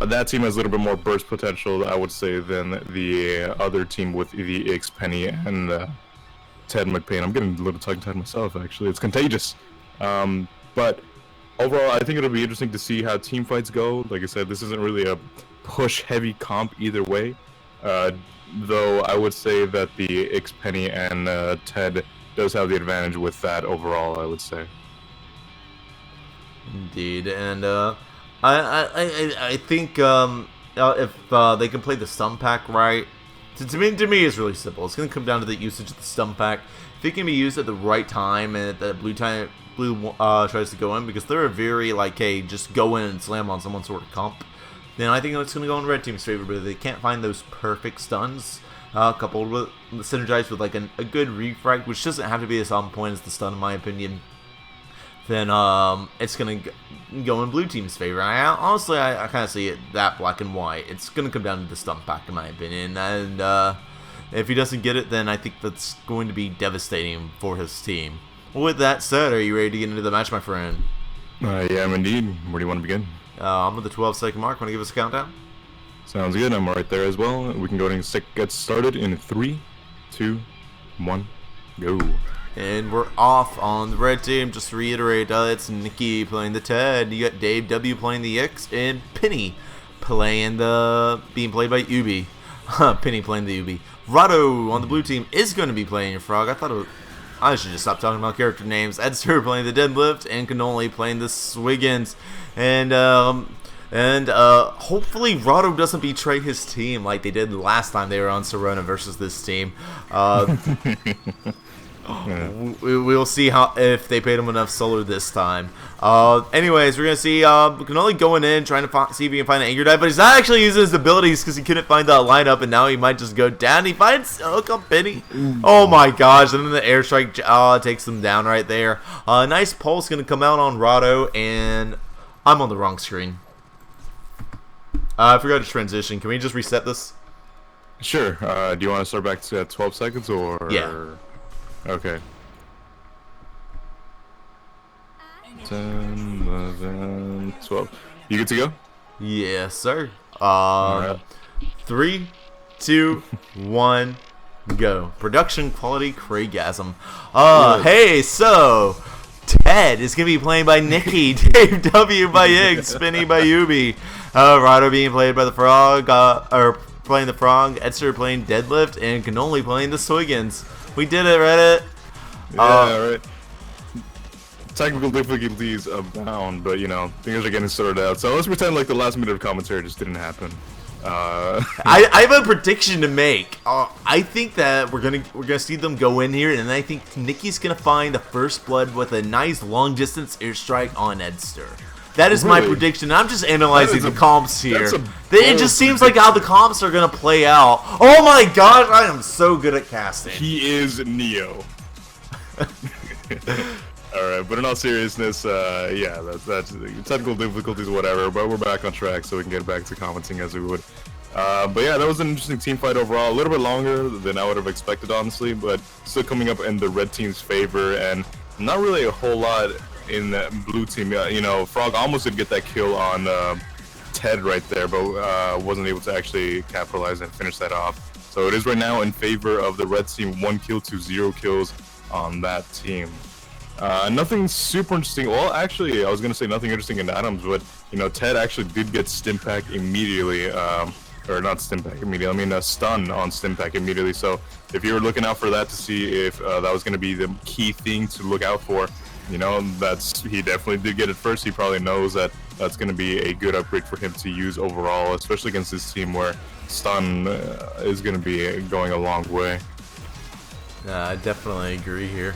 That team has a little bit more burst potential, I would say, than the other team with the Ix, Penny, and Ted McPain. I'm getting a little tongue-tied myself, actually. It's contagious. But overall, I think it'll be interesting to see how team fights go. Like I said, this isn't really a push-heavy comp either way. Though I would say that the Ix, Penny, and Ted does have the advantage with that overall, I would say. Indeed, and I think if they can play the stun pack right, to me it's really simple. It's going to come down to the usage of the stun pack. If it can be used at the right time and that blue tries to go in, because they're very like, hey, just go in and slam on someone sort of comp, then I think it's going to go in red team's favor. But if they can't find those perfect stuns, coupled with synergized with like a good refrag, which doesn't have to be as on point as the stun in my opinion, then it's gonna go in blue team's favor. Honestly, I kind of see it that black and white. It's gonna come down to the stun pack in my opinion, and if he doesn't get it, then I think that's going to be devastating for his team. With that said, are you ready to get into the match, my friend? Yeah, I'm indeed. Where do you want to begin? I'm at the 12-second mark. Want to give us a countdown? Sounds good. I'm right there as well. We can go ahead and get started in 3, 2, 1, go. And we're off on the red team. Just to reiterate, it's Nikki playing the Ted. You got Dave W playing the X, and Penny being played by Ubi. Penny playing the Ubi. Rado on the blue team is going to be playing your Frog. I should just stop talking about character names. Edster playing the Deadlift, and Cannoli playing the Swiggins. And hopefully Rado doesn't betray his team like they did last time they were on Serona versus this team. We'll see if they paid him enough solar this time. Anyways, we're gonna see Cannoli going in, trying to see if he can find an Anger Dive, but he's not actually using his abilities because he couldn't find that lineup, and now he might just go down. He finds Hook on Penny. Oh my gosh! And then the airstrike takes them down right there. Nice pulse gonna come out on Rado, and I'm on the wrong screen. I forgot to transition. Can we just reset this? Sure. Do you want to start back to 12 seconds or? Yeah. Okay. 10, 11, 12. You good to go? Yes, sir. Alright. 3, 2, 1, go. Production quality Craigasm. Hey, so Ted is gonna be played by Nikki, Dave W by Ig, Spinny by Ubi, Rado being played by the Frog, or playing the Frog, Edster playing Deadlift, and Cannoli playing the Swiggins. We did it, Reddit. Yeah, right. Technical difficulties abound, but you know, things are getting sorted out. So let's pretend like the last minute of commentary just didn't happen. I have a prediction to make. I think that we're gonna see them go in here, and I think Nikki's gonna find the first blood with a nice long distance airstrike on Edster. That is my prediction. I'm just analyzing the comps here. It just seems like how the comps are gonna play out. Oh my gosh, I am so good at casting. He is Neo. Alright, but in all seriousness, yeah, that's technical difficulties, whatever, but we're back on track so we can get back to commenting as we would. But yeah, that was an interesting team fight overall. A little bit longer than I would have expected, honestly, but still coming up in the red team's favor, and not really a whole lot in that blue team. You know, Frog almost did get that kill on Ted right there, but wasn't able to actually capitalize and finish that off. So it is right now in favor of the red team, 1 kill to 0 kills on that team. Nothing super interesting. Well, actually, I was gonna say nothing interesting in Adams, but you know, Ted actually did get Stimpack immediately, or not Stimpack immediately. I mean, a stun on Stimpack immediately. So if you were looking out for that to see if that was gonna be the key thing to look out for, you know, he definitely did get it first. He probably knows that that's gonna be a good upgrade for him to use overall, especially against this team where stun is gonna be going a long way. I definitely agree here.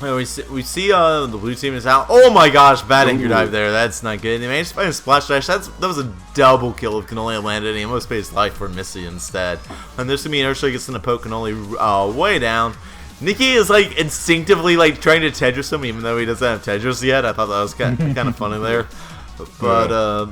We see the blue team is out. Oh my gosh, bad Anger Dive there. That's not good. They managed to find a Splash Dash. That was a double kill if Cannoli landed, and he almost paid his life for Missy instead. And there's gonna be an Airstrike gets gonna poke Cannoli way down. Nikki is like instinctively like trying to Tetris him, even though he doesn't have Tetris yet. I thought that was kind of funny there. But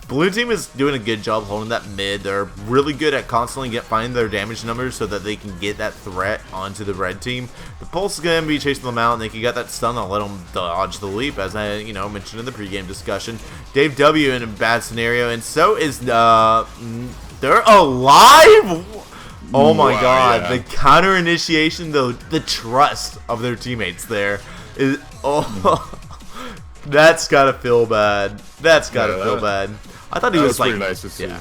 blue team is doing a good job holding that mid. They're really good at constantly finding their damage numbers so that they can get that threat onto the red team. The Pulse is going to be chasing them out, and they can get that stun and let them dodge the leap, as I mentioned in the pregame discussion. Dave W in a bad scenario, and so is they're alive. Oh my god, yeah. The counter initiation, though, the trust of their teammates there is that's gotta feel bad. That's gotta feel bad. I thought he was like, pretty nice to see.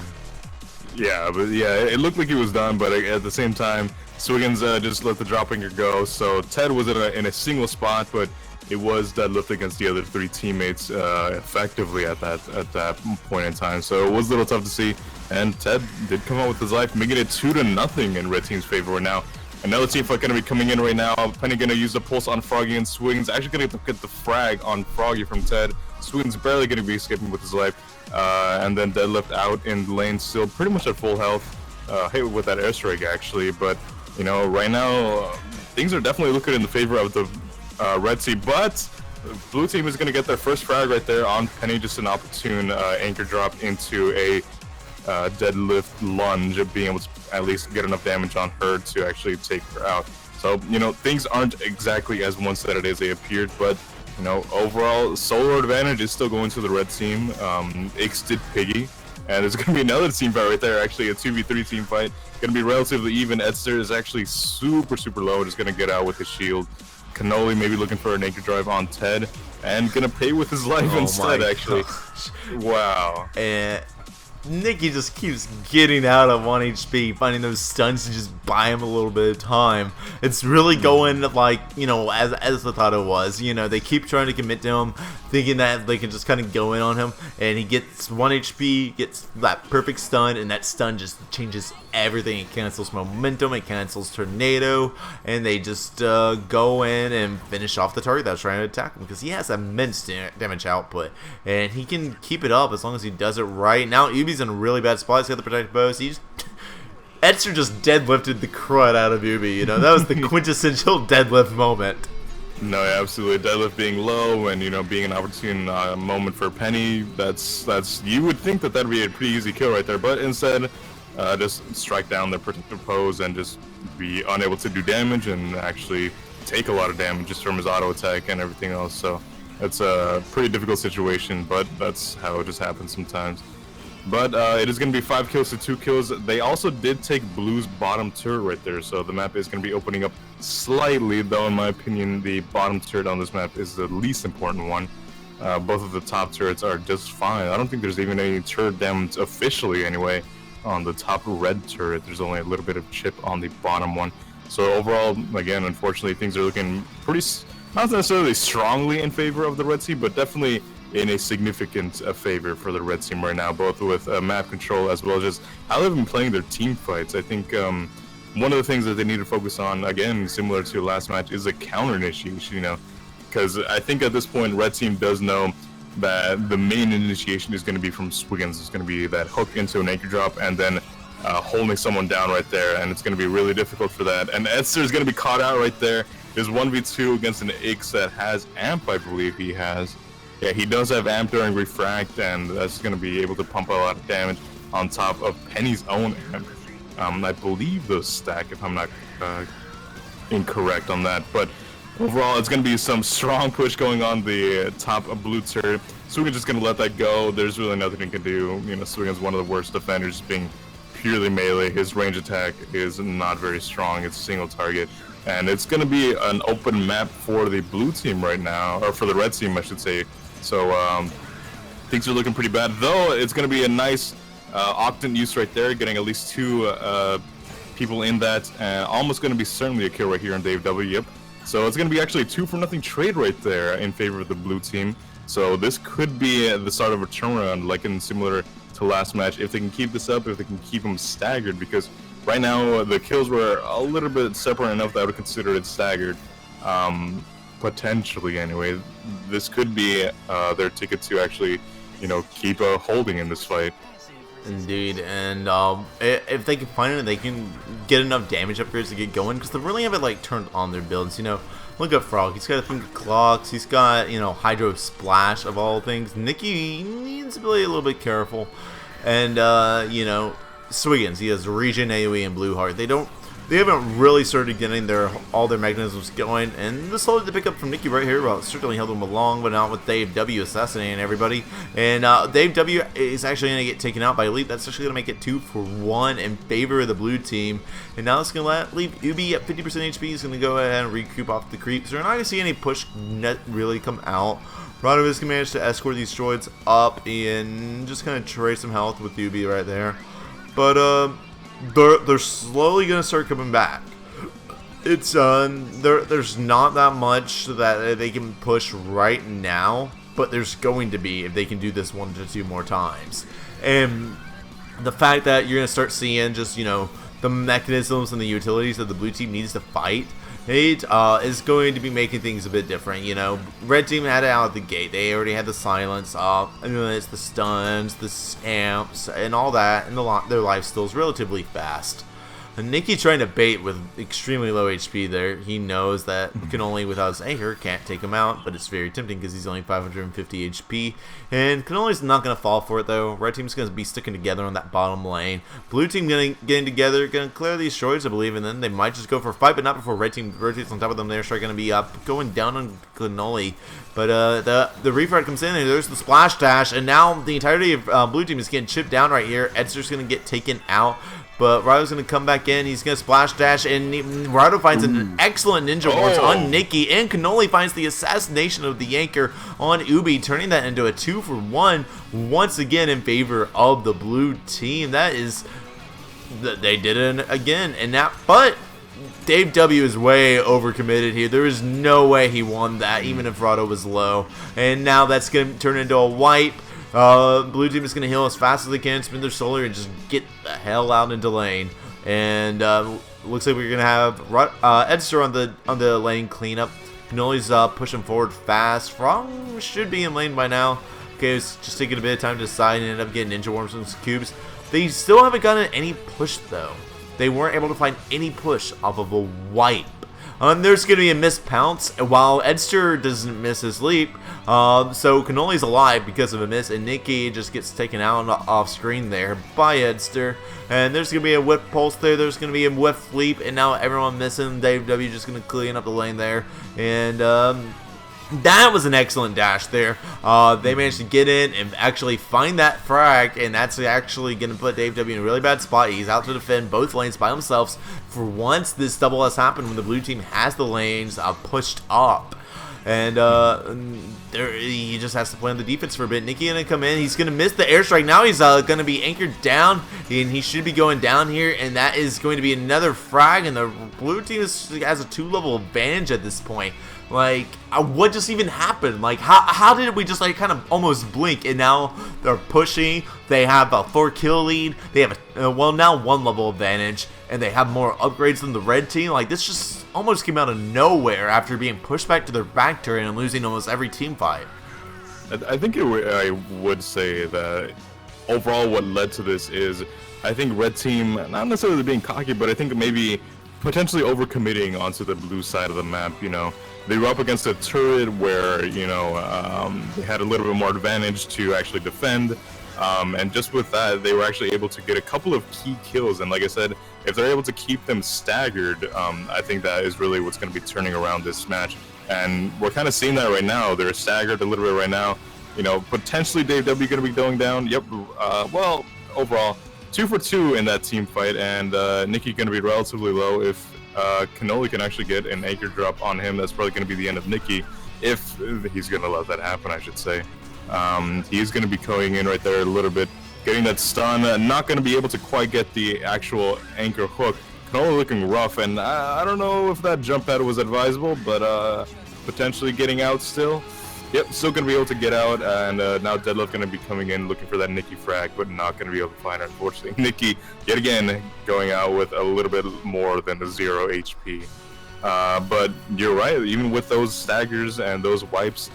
Yeah, but yeah, it looked like he was done, but at the same time, Swiggins just let the drop finger go. So Ted was in a single spot, but it was deadlift against the other 3 teammates effectively at that point in time. So it was a little tough to see. And Ted did come out with his life, making it 2-0 in red team's favor right now. Another team fight going to be coming in right now. Penny going to use the pulse on Froggy, and Swiggins actually going to get the frag on Froggy from Ted. Swiggins barely going to be escaping with his life. And then deadlift out in the lane, still pretty much at full health. Hit with that airstrike actually, but you know, right now things are definitely looking in the favor of the red team. But blue team is going to get their first frag right there on Penny, just an opportune anchor drop into a deadlift lunge, of being able to at least get enough damage on her to actually take her out. So, you know, things aren't exactly as one-sided as they appeared, but, you know, overall, solo advantage is still going to the red team. Ix did Piggy, and there's going to be another team fight right there, actually, a 2v3 team fight. Going to be relatively even. Edster is actually super low, just going to get out with his shield. Cannoli maybe looking for a naked drive on Ted, and going to pay with his life instead, actually. Wow. And Nikki just keeps getting out of 1 HP, finding those stunts to just buy him a little bit of time. It's really going like, you know, as I thought it was. You know, they keep trying to commit to him, thinking that they can just kind of go in on him, and he gets 1 HP, gets that perfect stun, and that stun just changes everything. It cancels momentum, it cancels tornado, and they just go in and finish off the target that's trying to attack him, because he has immense damage output, and he can keep it up as long as he does it right. Now Ubi's in a really bad spot. He's got the protected bows. Edster just deadlifted the crud out of Ubi. You know, that was the quintessential deadlift moment. No, yeah, absolutely. Deadlift being low and, you know, being an opportune moment for Penny, that's you would think that that'd be a pretty easy kill right there, but instead just strike down their protective pose and just be unable to do damage and actually take a lot of damage just from his auto attack and everything else. So it's a pretty difficult situation, but that's how it just happens sometimes. But it is going to be 5 kills to 2 kills. They also did take Blue's bottom turret right there, so the map is going to be opening up slightly, though in my opinion the bottom turret on this map is the least important one. Both of the top turrets are just fine. I don't think there's even any turret damage officially anyway on the top red turret. There's only a little bit of chip on the bottom one. So overall, again, unfortunately, things are looking pretty, not necessarily strongly in favor of the red team, but definitely in a significant favor for the red team right now, both with map control as well as just how they've been playing their team fights. I think one of the things that they need to focus on, again, similar to last match, is a counter initiation, you know, because I think at this point, red team does know that the main initiation is going to be from Swiggins. It's going to be that hook into an anchor drop and then holding someone down right there, and it's going to be really difficult for that. And Edster is going to be caught out right there. There's 1v2 against an Ix that has amp, I believe he has. Yeah, he does have amp during refract, and that's going to be able to pump a lot of damage on top of Penny's own amp. I believe the stack, if I'm not incorrect on that. But overall, it's going to be some strong push going on the top of blue turret. Swiggins just going to let that go. There's really nothing he can do. You know, Swiggins is one of the worst defenders, being purely melee. His range attack is not very strong. It's a single target. And it's going to be an open map for the blue team right now, or for the red team, I should say. So things are looking pretty bad, though. It's going to be a nice Octant use right there, getting at least 2 people in that, and almost going to be certainly a kill right here on Dave W. Yep. So it's going to be actually a 2-for-0 trade right there in favor of the blue team. So this could be the start of a turnaround, like in similar to last match, if they can keep this up, if they can keep them staggered, because right now the kills were a little bit separate enough that I would consider it staggered. Potentially, anyway, this could be their ticket to actually, you know, keep holding in this fight. Indeed, and if they can find it, they can get enough damage upgrades to get going, because they really haven't like turned on their builds. You know, look at Frog. He's got a thing of clocks. He's got, you know, Hydro Splash of all things. Nikki needs to be a little bit careful, and you know, Swiggins. He has Regen, AoE, and Blue Heart. They haven't really started getting all their mechanisms going, and this slowly to pick up from Nikki right here. Well, certainly held them along, but not with Dave W assassinating everybody. And Dave W is actually going to get taken out by Elite. That's actually going to make it 2-for-1 in favor of the blue team. And now it's going to leave Ubi at 50% HP. He's going to go ahead and recoup off the creeps. So we're not going to see any push net really come out. Radovis can manage to escort these droids up and just kind of trade some health with Ubi right there. But they're slowly going to start coming back. It's there's not that much that they can push right now, but there's going to be if they can do this 1 to 2 more times. And the fact that you're gonna start seeing just, you know, the mechanisms and the utilities that the blue team needs to fight, it is going to be making things a bit different. You know, red team had it out of the gate. They already had the silence off. I mean, it's the stuns, the amps, and all that, and their life steals relatively fast. And Nikki trying to bait with extremely low HP there. He knows that Cannoli without his anchor can't take him out, but it's very tempting because he's only 550 HP. And Cannoli's not going to fall for it though. Red team's going to be sticking together on that bottom lane. Blue team getting together, going to clear these shorts, I believe, and then they might just go for a fight, but not before red team rotates on top of them. They're going to be going down on Cannoli. But the refrag comes in, and there's the splash dash, and now the entirety of blue team is getting chipped down right here. Edster's going to get taken out. But Rado's going to come back in. He's going to splash dash, and Rado finds an excellent ninja wards on Nikki, and Cannoli finds the assassination of the anchor on Ubi, turning that into a 2-for-1 once again in favor of the blue team. That is, they did it again, and now, but Dave W is way overcommitted here. There is no way he won that, even if Rado was low. And now that's going to turn into a wipe. Blue team is going to heal as fast as they can, spin their solar, and just get the hell out into lane. And looks like we're going to have Edster on the lane cleanup. Cannoli's pushing forward fast. Frong should be in lane by now. Okay, it's just taking a bit of time to decide and end up getting ninja worms and cubes. They still haven't gotten any push though. They weren't able to find any push off of a wipe. There's going to be a missed pounce while Edster doesn't miss his leap. So Cannoli's alive because of a miss, and Nikki just gets taken out off screen there by Edster. And there's going to be a whip pulse there. There's going to be a whip leap, and now everyone missing. Dave W just going to clean up the lane there. And that was an excellent dash there. They managed to get in and actually find that frag, and that's actually going to put Dave W in a really bad spot. He's out to defend both lanes by himself. For once, this double has happened when the blue team has the lanes pushed up. And he just has to play on the defense for a bit. Nikki going to come in. He's going to miss the airstrike. Now he's going to be anchored down, and he should be going down here. And that is going to be another frag, and the blue team has a 2-level advantage at this point. Like, what just even happened? Like, how did we just, like, kind of almost blink, and now they're pushing. They have a 4-kill lead. They have well, now 1-level advantage, and they have more upgrades than the red team. Like, this just almost came out of nowhere after being pushed back to their back turn and losing almost every team fight. I think I would say that overall what led to this is, I think red team, not necessarily being cocky, but I think maybe potentially overcommitting onto the blue side of the map. You know, they were up against a turret where, you know, they had a little bit more advantage to actually defend. And just with that, they were actually able to get a couple of key kills. And like I said, if they're able to keep them staggered, I think that is really what's going to be turning around this match. And we're kind of seeing that right now. They're staggered a little bit right now. You know, potentially Dave W going to be going down. Yep. Well, overall, 2 for 2 in that team fight. And Nikki going to be relatively low. If Cannoli can actually get an anchor drop on him, that's probably going to be the end of Nikki. If he's going to let that happen, I should say. He's going to be going in right there a little bit, getting that stun. Not going to be able to quite get the actual anchor hook. Cannoli looking rough, and I don't know if that jump pad was advisable, but potentially getting out still. Yep, still going to be able to get out, and now Deadlift going to be coming in looking for that Nikki frag, but not going to be able to find her, unfortunately. Nikki, yet again, going out with a little bit more than a 0 HP. But you're right, even with those staggers and those wipes,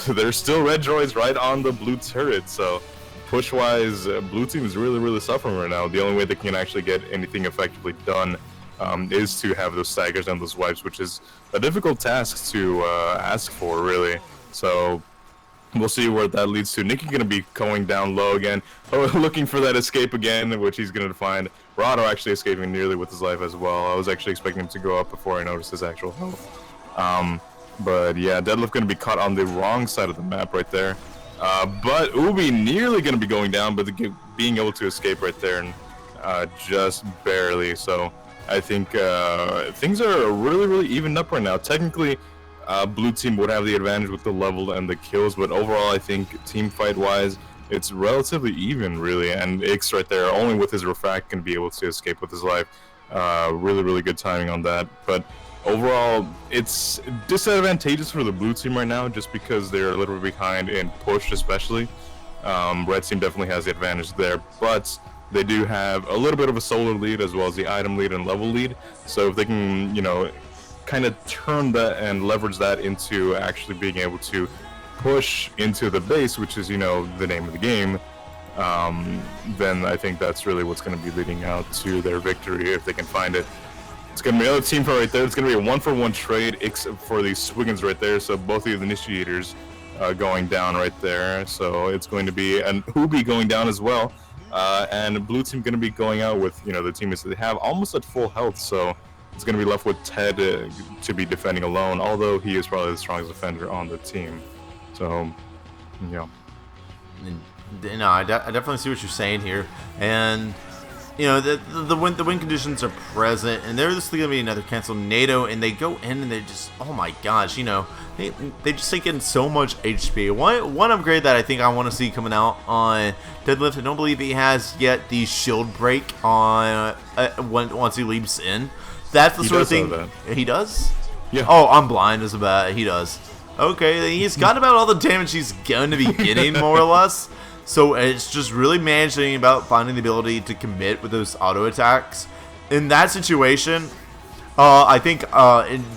there's still red droids right on the blue turret, so push-wise, blue team is really suffering right now. The only way they can actually get anything effectively done is to have those staggers and those wipes, which is a difficult task to ask for, really. So we'll see where that leads to. Nikki going to be going down low again, looking for that escape again, which he's going to find. Rado actually escaping nearly with his life as well. I was actually expecting him to go up before I noticed his actual health. But yeah, Deadlift going to be caught on the wrong side of the map right there. But Ubi nearly going to be going down, but being able to escape right there, and just barely. So I think things are really evened up right now. Technically, blue team would have the advantage with the level and the kills, but overall I think team fight wise it's relatively even, really. And Ix right there, only with his refract, can be able to escape with his life. Really, really good timing on that. But overall, it's disadvantageous for the blue team right now just because they're a little bit behind in push, especially. Red team definitely has the advantage there, but they do have a little bit of a solo lead as well as the item lead and level lead. So if they can, you know, kind of turn that and leverage that into actually being able to push into the base, which is, you know, the name of the game, then I think that's really what's going to be leading out to their victory if they can find it. It's going to be another team fight right there. It's going to be a 1-for-1 trade for the Swiggins right there. So both of the initiators going down right there. So it's going to be an Ubi going down as well. And blue team going to be going out with, you know, the teammates that they have almost at full health. So it's going to be left with Ted to be defending alone, although he is probably the strongest defender on the team. So, yeah. No, I definitely see what you're saying here, and you know the win conditions are present, and there's going to be another cancel NATO, and they go in and they just, oh my gosh, you know, they just take in so much HP. One upgrade that I think I want to see coming out on Deadlift, I don't believe he has yet the shield break on once he leaps in. That's the sort of thing. He does? Yeah. Oh, I'm blind as about. He does. Okay, he's got about all the damage he's going to be getting, more or less. So it's just really managing about finding the ability to commit with those auto attacks. In that situation, I think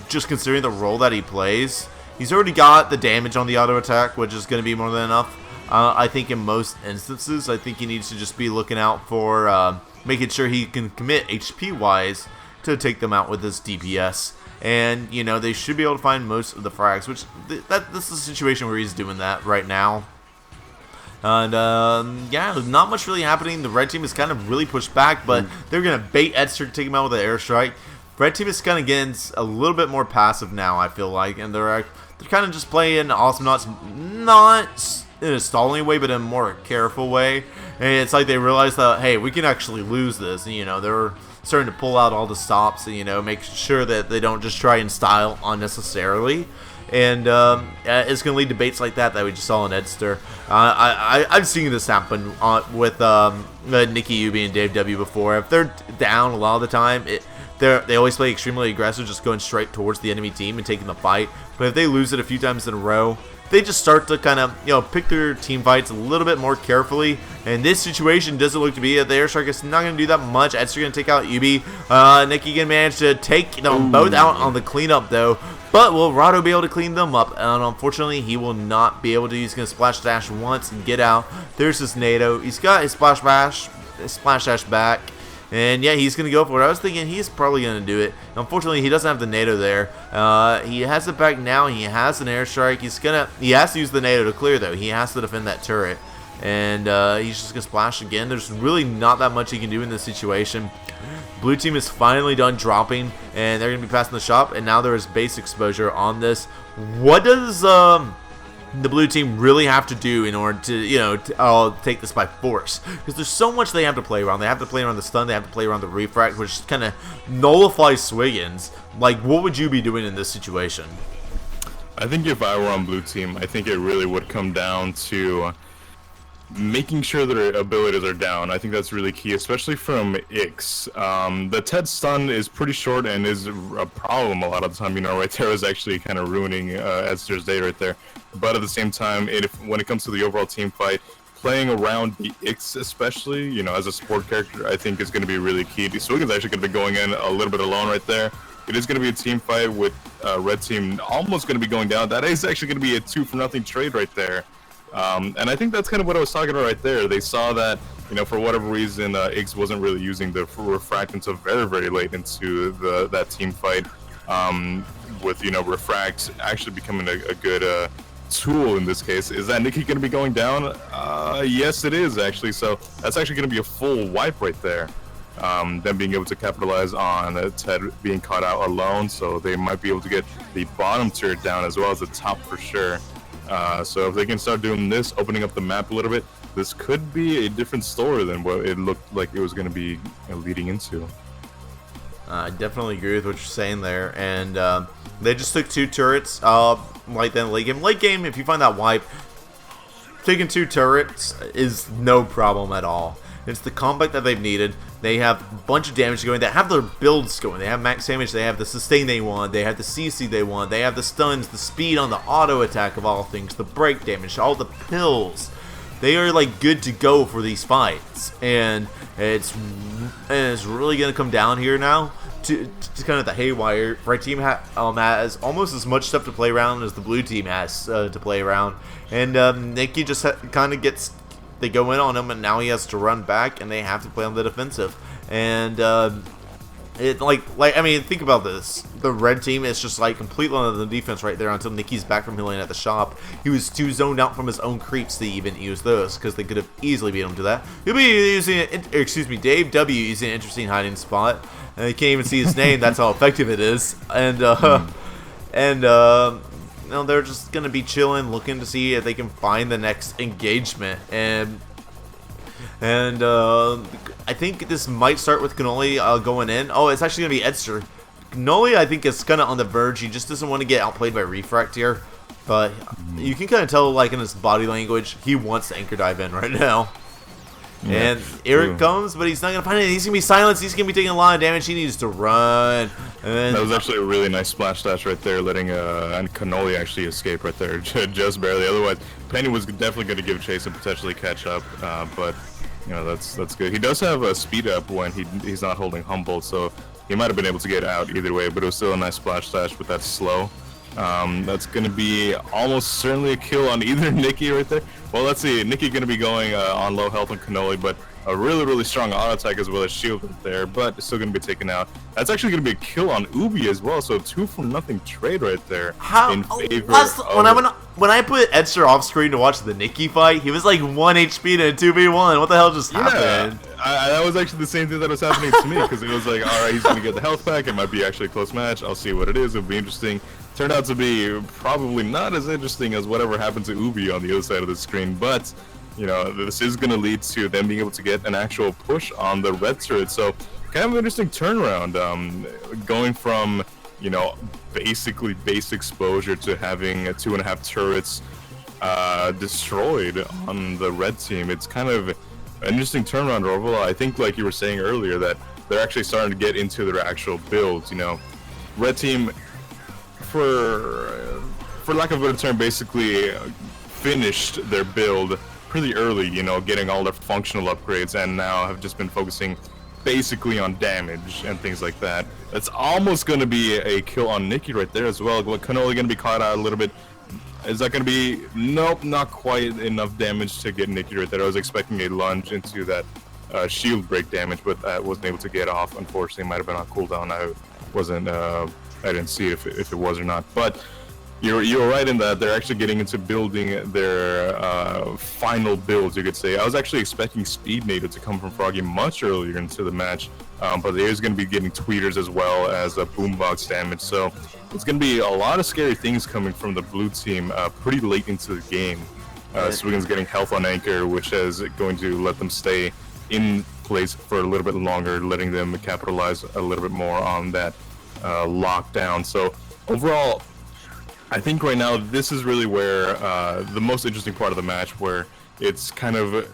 just considering the role that he plays, he's already got the damage on the auto attack, which is going to be more than enough. I think in most instances, I think he needs to just be looking out for making sure he can commit HP-wise to take them out with his DPS. And, you know, they should be able to find most of the frags, which this is a situation where he's doing that right now. And, yeah, not much really happening. The red team is kind of really pushed back, but they're going to bait Edster to take him out with an airstrike. Red team is kind of getting a little bit more passive now, I feel like, and they're kind of just playing Awesomenauts, not in a stalling way, but in a more careful way. And it's like they realize that, hey, we can actually lose this, and, you know, they're starting to pull out all the stops and, you know, make sure that they don't just try and style unnecessarily. And it's going to lead to baits like that we just saw in Edster. I've seen this happen with Nikki Ubi and Dave W before. If they're down a lot of the time, they always play extremely aggressive, just going straight towards the enemy team and taking the fight. But if they lose it a few times in a row, they just start to kind of, you know, pick their team fights a little bit more carefully. And this situation doesn't look to be it. The airstrike is not going to do that much. Edster going to take out Ubi. Nikki can manage to take them both out on the cleanup, though. But will Rado be able to clean them up? And unfortunately, he will not be able to. He's going to splash dash once and get out. There's his NATO. He's got his splash dash back. And yeah, he's going to go for it. I was thinking he's probably going to do it. Unfortunately, he doesn't have the NATO there. He has it back now. He has an airstrike. He has to use the NATO to clear, though. He has to defend that turret. And he's just going to splash again. There's really not that much he can do in this situation. Blue team is finally done dropping, and they're going to be passing the shop, and now there is base exposure on this. What does the blue team really have to do in order to, you know, take this by force? Because there's so much they have to play around. They have to play around the stun, they have to play around the refract, which kind of nullifies Swiggins. Like, what would you be doing in this situation? I think if I were on blue team, I think it really would come down to making sure their abilities are down. I think that's really key, especially from Ix. The Ted stun is pretty short and is a problem a lot of the time. You know, right there is actually kind of ruining Edster's day right there. But at the same time, when it comes to the overall team fight, playing around the Ix especially, you know, as a support character, I think is going to be really key. Swiggins actually going to be going in a little bit alone right there. It is going to be a team fight with red team almost going to be going down. That is actually going to be a 2-for-0 trade right there. And I think that's kind of what I was talking about right there. They saw that, you know, for whatever reason, Iggs wasn't really using the refract until very, very late into that team fight. With, you know, refract actually becoming a good tool in this case. Is that Nikki going to be going down? Yes, it is actually. So that's actually going to be a full wipe right there. Them being able to capitalize on Ted being caught out alone, so they might be able to get the bottom turret down as well as the top for sure. So if they can start doing this, opening up the map a little bit, this could be a different story than what it looked like it was going to be, you know, leading into. I definitely agree with what you're saying there, and they just took 2 turrets like that in late game. Late game, if you find that wipe, taking 2 turrets is no problem at all. It's the comeback that they've needed. They have a bunch of damage going. They have their builds going. They have max damage. They have the sustain they want. They have the CC they want. They have the stuns, the speed on the auto attack of all things, the break damage, all the pills. They are like good to go for these fights, and it's really gonna come down here now to kind of the haywire. Red team has almost as much stuff to play around as the blue team has to play around, and Nikki just kind of gets. They go in on him, and now he has to run back, and they have to play on the defensive. And I mean, think about this. The red team is just like completely on the defense right there until Nikki's back from healing at the shop. He was too zoned out from his own creeps to even use those because they could have easily beat him to that. He'll be using, Dave W using an interesting hiding spot. And you can't even see his name. That's how effective it is. And you know, they're just gonna be chilling, looking to see if they can find the next engagement, and I think this might start with Cannoli going in. Oh, it's actually gonna be Edster. Cannoli, I think, is kind of on the verge. He just doesn't want to get outplayed by Refract here, but you can kind of tell, like, in his body language, he wants to anchor dive in right now. Yeah, and here it comes, but he's not going to find it. He's going to be silenced. He's going to be taking a lot of damage. He needs to run. And that was actually a really nice splash dash right there, letting and Cannoli actually escape right there, just barely. Otherwise, Penny was definitely going to give chase and potentially catch up, but you know, that's good. He does have a speed up when he's not holding Humble, so he might have been able to get out either way, but it was still a nice splash dash with that slow. That's going to be almost certainly a kill on either Nikki right there. Well, let's see. Nikki going to be going on low health on Cannoli, but a really, really strong auto attack as well as shield right there, but still going to be taken out. That's actually going to be a kill on Ubi as well, so 2-for-0 trade right there in favor of... When I put Edster off screen to watch the Nikki fight, he was like 1 HP in a 2v1. What the hell just happened? That was actually the same thing that was happening to me, because it was like, alright, he's going to get the health pack. It might be actually a close match. I'll see what it is. It'll be interesting. Turned out to be probably not as interesting as whatever happened to Ubi on the other side of the screen, but you know, this is going to lead to them being able to get an actual push on the red turret. So kind of an interesting turnaround, going from, you know, basically base exposure to having 2.5 turrets destroyed on the red team. It's kind of an interesting turnaround overall. I think, like you were saying earlier, that they're actually starting to get into their actual builds. You know, red team, for lack of a better term, basically finished their build pretty early, you know, getting all their functional upgrades, and now have just been focusing basically on damage and things like that. That's almost going to be a kill on Nikki right there as well. Cannoli going to be caught out a little bit. Is that going to be... Nope, not quite enough damage to get Nikki right there. I was expecting a lunge into that shield break damage, but I wasn't able to get off. Unfortunately, it might have been on cooldown. I didn't see if it was or not. But you're right in that they're actually getting into building their final builds, you could say. I was actually expecting Speed Native to come from Froggy much earlier into the match, but there is going to be getting tweeters as well as a boombox damage. So it's going to be a lot of scary things coming from the blue team pretty late into the game. Swiggins getting health on Anchor, which is going to let them stay in place for a little bit longer, letting them capitalize a little bit more on that lockdown. So overall, I think right now this is really where the most interesting part of the match, where it's kind of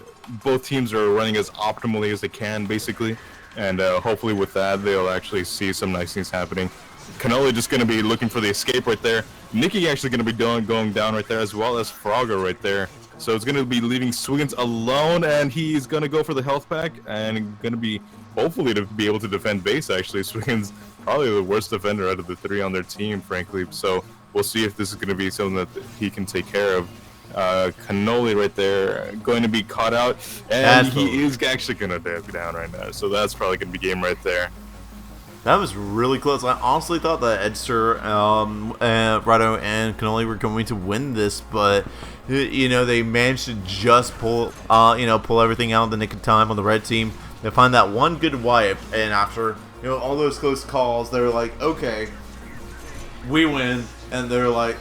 both teams are running as optimally as they can, basically, and hopefully with that they'll actually see some nice things happening. Cannoli just going to be looking for the escape right there. Nikki actually going to be going down right there, as well as Frogger right there. So it's going to be leaving Swiggins alone, and he's going to go for the health pack, and going to be hopefully to be able to defend base. Actually, Swiggins probably the worst defender out of the three on their team, frankly. So we'll see if this is going to be something that he can take care of. Cannoli right there going to be caught out, and he is actually going to dip down right now. So that's probably going to be game right there. That was really close. I honestly thought that Edster, Rado, and Cannoli were going to win this, but you know, they managed to just pull everything out in the nick of time on the red team. They find that one good wipe, and after all those close calls, they're like, okay, we win, and they're like,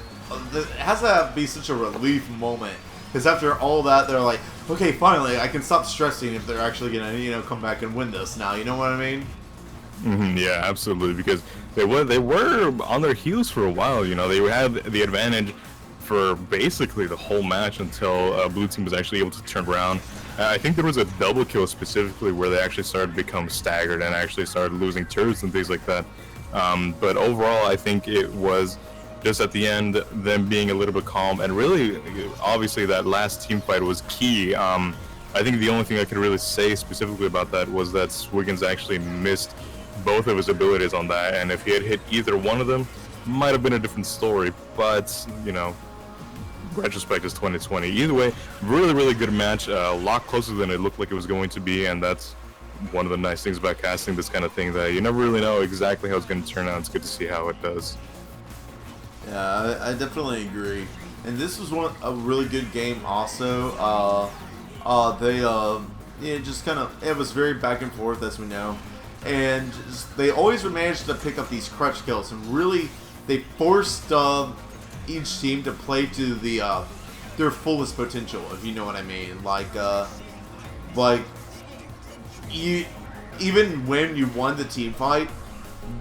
it has to be such a relief moment, because after all that, they're like, okay, finally, I can stop stressing if they're actually gonna come back and win this now. You know what I mean? Yeah, absolutely, because they were on their heels for a while. You know, they had the advantage for basically the whole match until blue team was actually able to turn around. I think there was a double kill specifically where they actually started to become staggered and actually started losing turrets and things like that. But overall, I think it was just at the end them being a little bit calm, and really, obviously, that last team fight was key. I think the only thing I could really say specifically about that was that Swiggins actually missed both of his abilities on that, and if he had hit either one of them, might have been a different story. But, you know, retrospect is 2020. Either way, really good match, a lot closer than it looked like it was going to be, and that's one of the nice things about casting this kind of thing, that you never really know exactly how it's going to turn out. It's good to see how it does. Yeah, I definitely agree. And this was a really good game also. Yeah, just kind of, it was very back and forth, as we know. And they always managed to pick up these crutch kills, and really, they forced each team to play to their fullest potential, if you know what I mean. Like even when you won the team fight,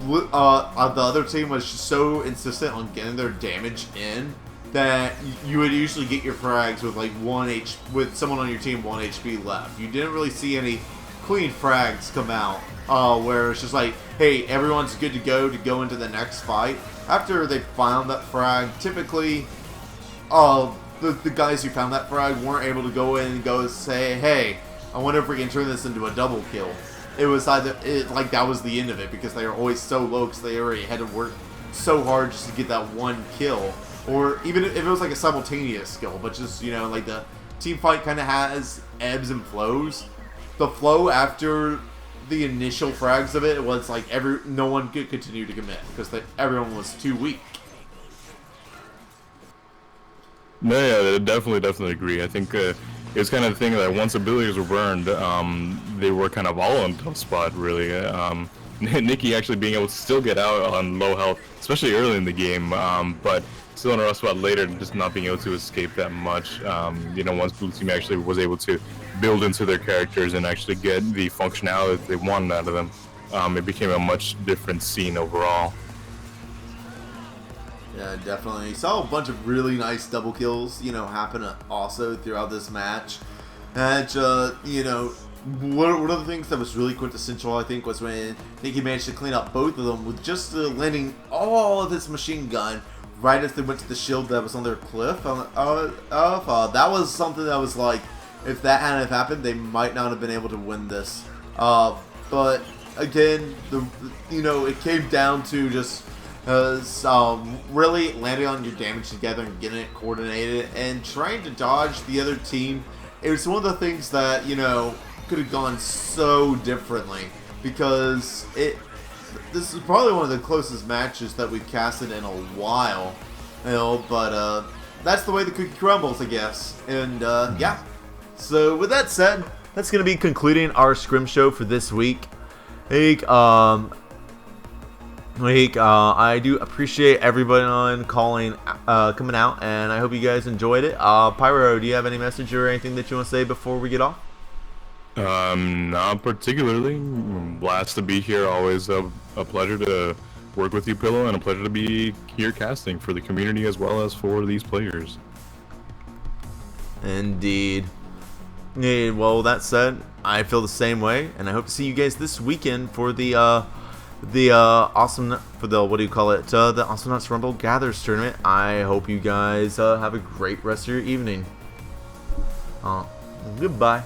the other team was so insistent on getting their damage in that you would usually get your frags with like with someone on your team 1 HP left. You didn't really see any clean frags come out, where it's just like, hey, everyone's good to go into the next fight. After they found that frag, typically, the guys who found that frag weren't able to go in and go say, hey, I wonder if we can turn this into a double kill. It was like that was the end of it, because they were always so low because they already had to work so hard just to get that one kill. Or even if it was like a simultaneous skill, but just, you know, like the team fight kind of has ebbs and flows. The flow after the initial frags of it was like no one could continue to commit because everyone was too weak. No, yeah, definitely agree. I think it's kind of the thing that once abilities were burned, they were kind of all on tough spot, really. Nikki actually being able to still get out on low health, especially early in the game, but still in a rough spot later, just not being able to escape that much. You know, once blue team actually was able to build into their characters and actually get the functionality that they wanted out of them, it became a much different scene overall. Yeah, definitely. Saw a bunch of really nice double kills, you know, happen also throughout this match. And, you know, one of the things that was really quintessential, I think, was when Nikki managed to clean up both of them with just landing all of his machine gun right as they went to the shield that was on their cliff. That was something that was like, if that hadn't have happened, they might not have been able to win this. But again, you know, it came down to just really landing on your damage together and getting it coordinated and trying to dodge the other team. It was one of the things that, you know, could have gone so differently, because this is probably one of the closest matches that we've casted in a while, you know, but that's the way the cookie crumbles, I guess. And yeah, so with that said, that's going to be concluding our Scrim Show for this week. I do appreciate everybody on calling, coming out, and I hope you guys enjoyed it. Pyro, do you have any message or anything that you want to say before we get off? Not particularly. Blast to be here. Always a pleasure to work with you, Pillow, and a pleasure to be here casting for the community as well as for these players. Indeed. Yeah, well, that said, I feel the same way, and I hope to see you guys this weekend for the Awesomenauts Rumble Gathers tournament. I hope you guys have a great rest of your evening. Goodbye.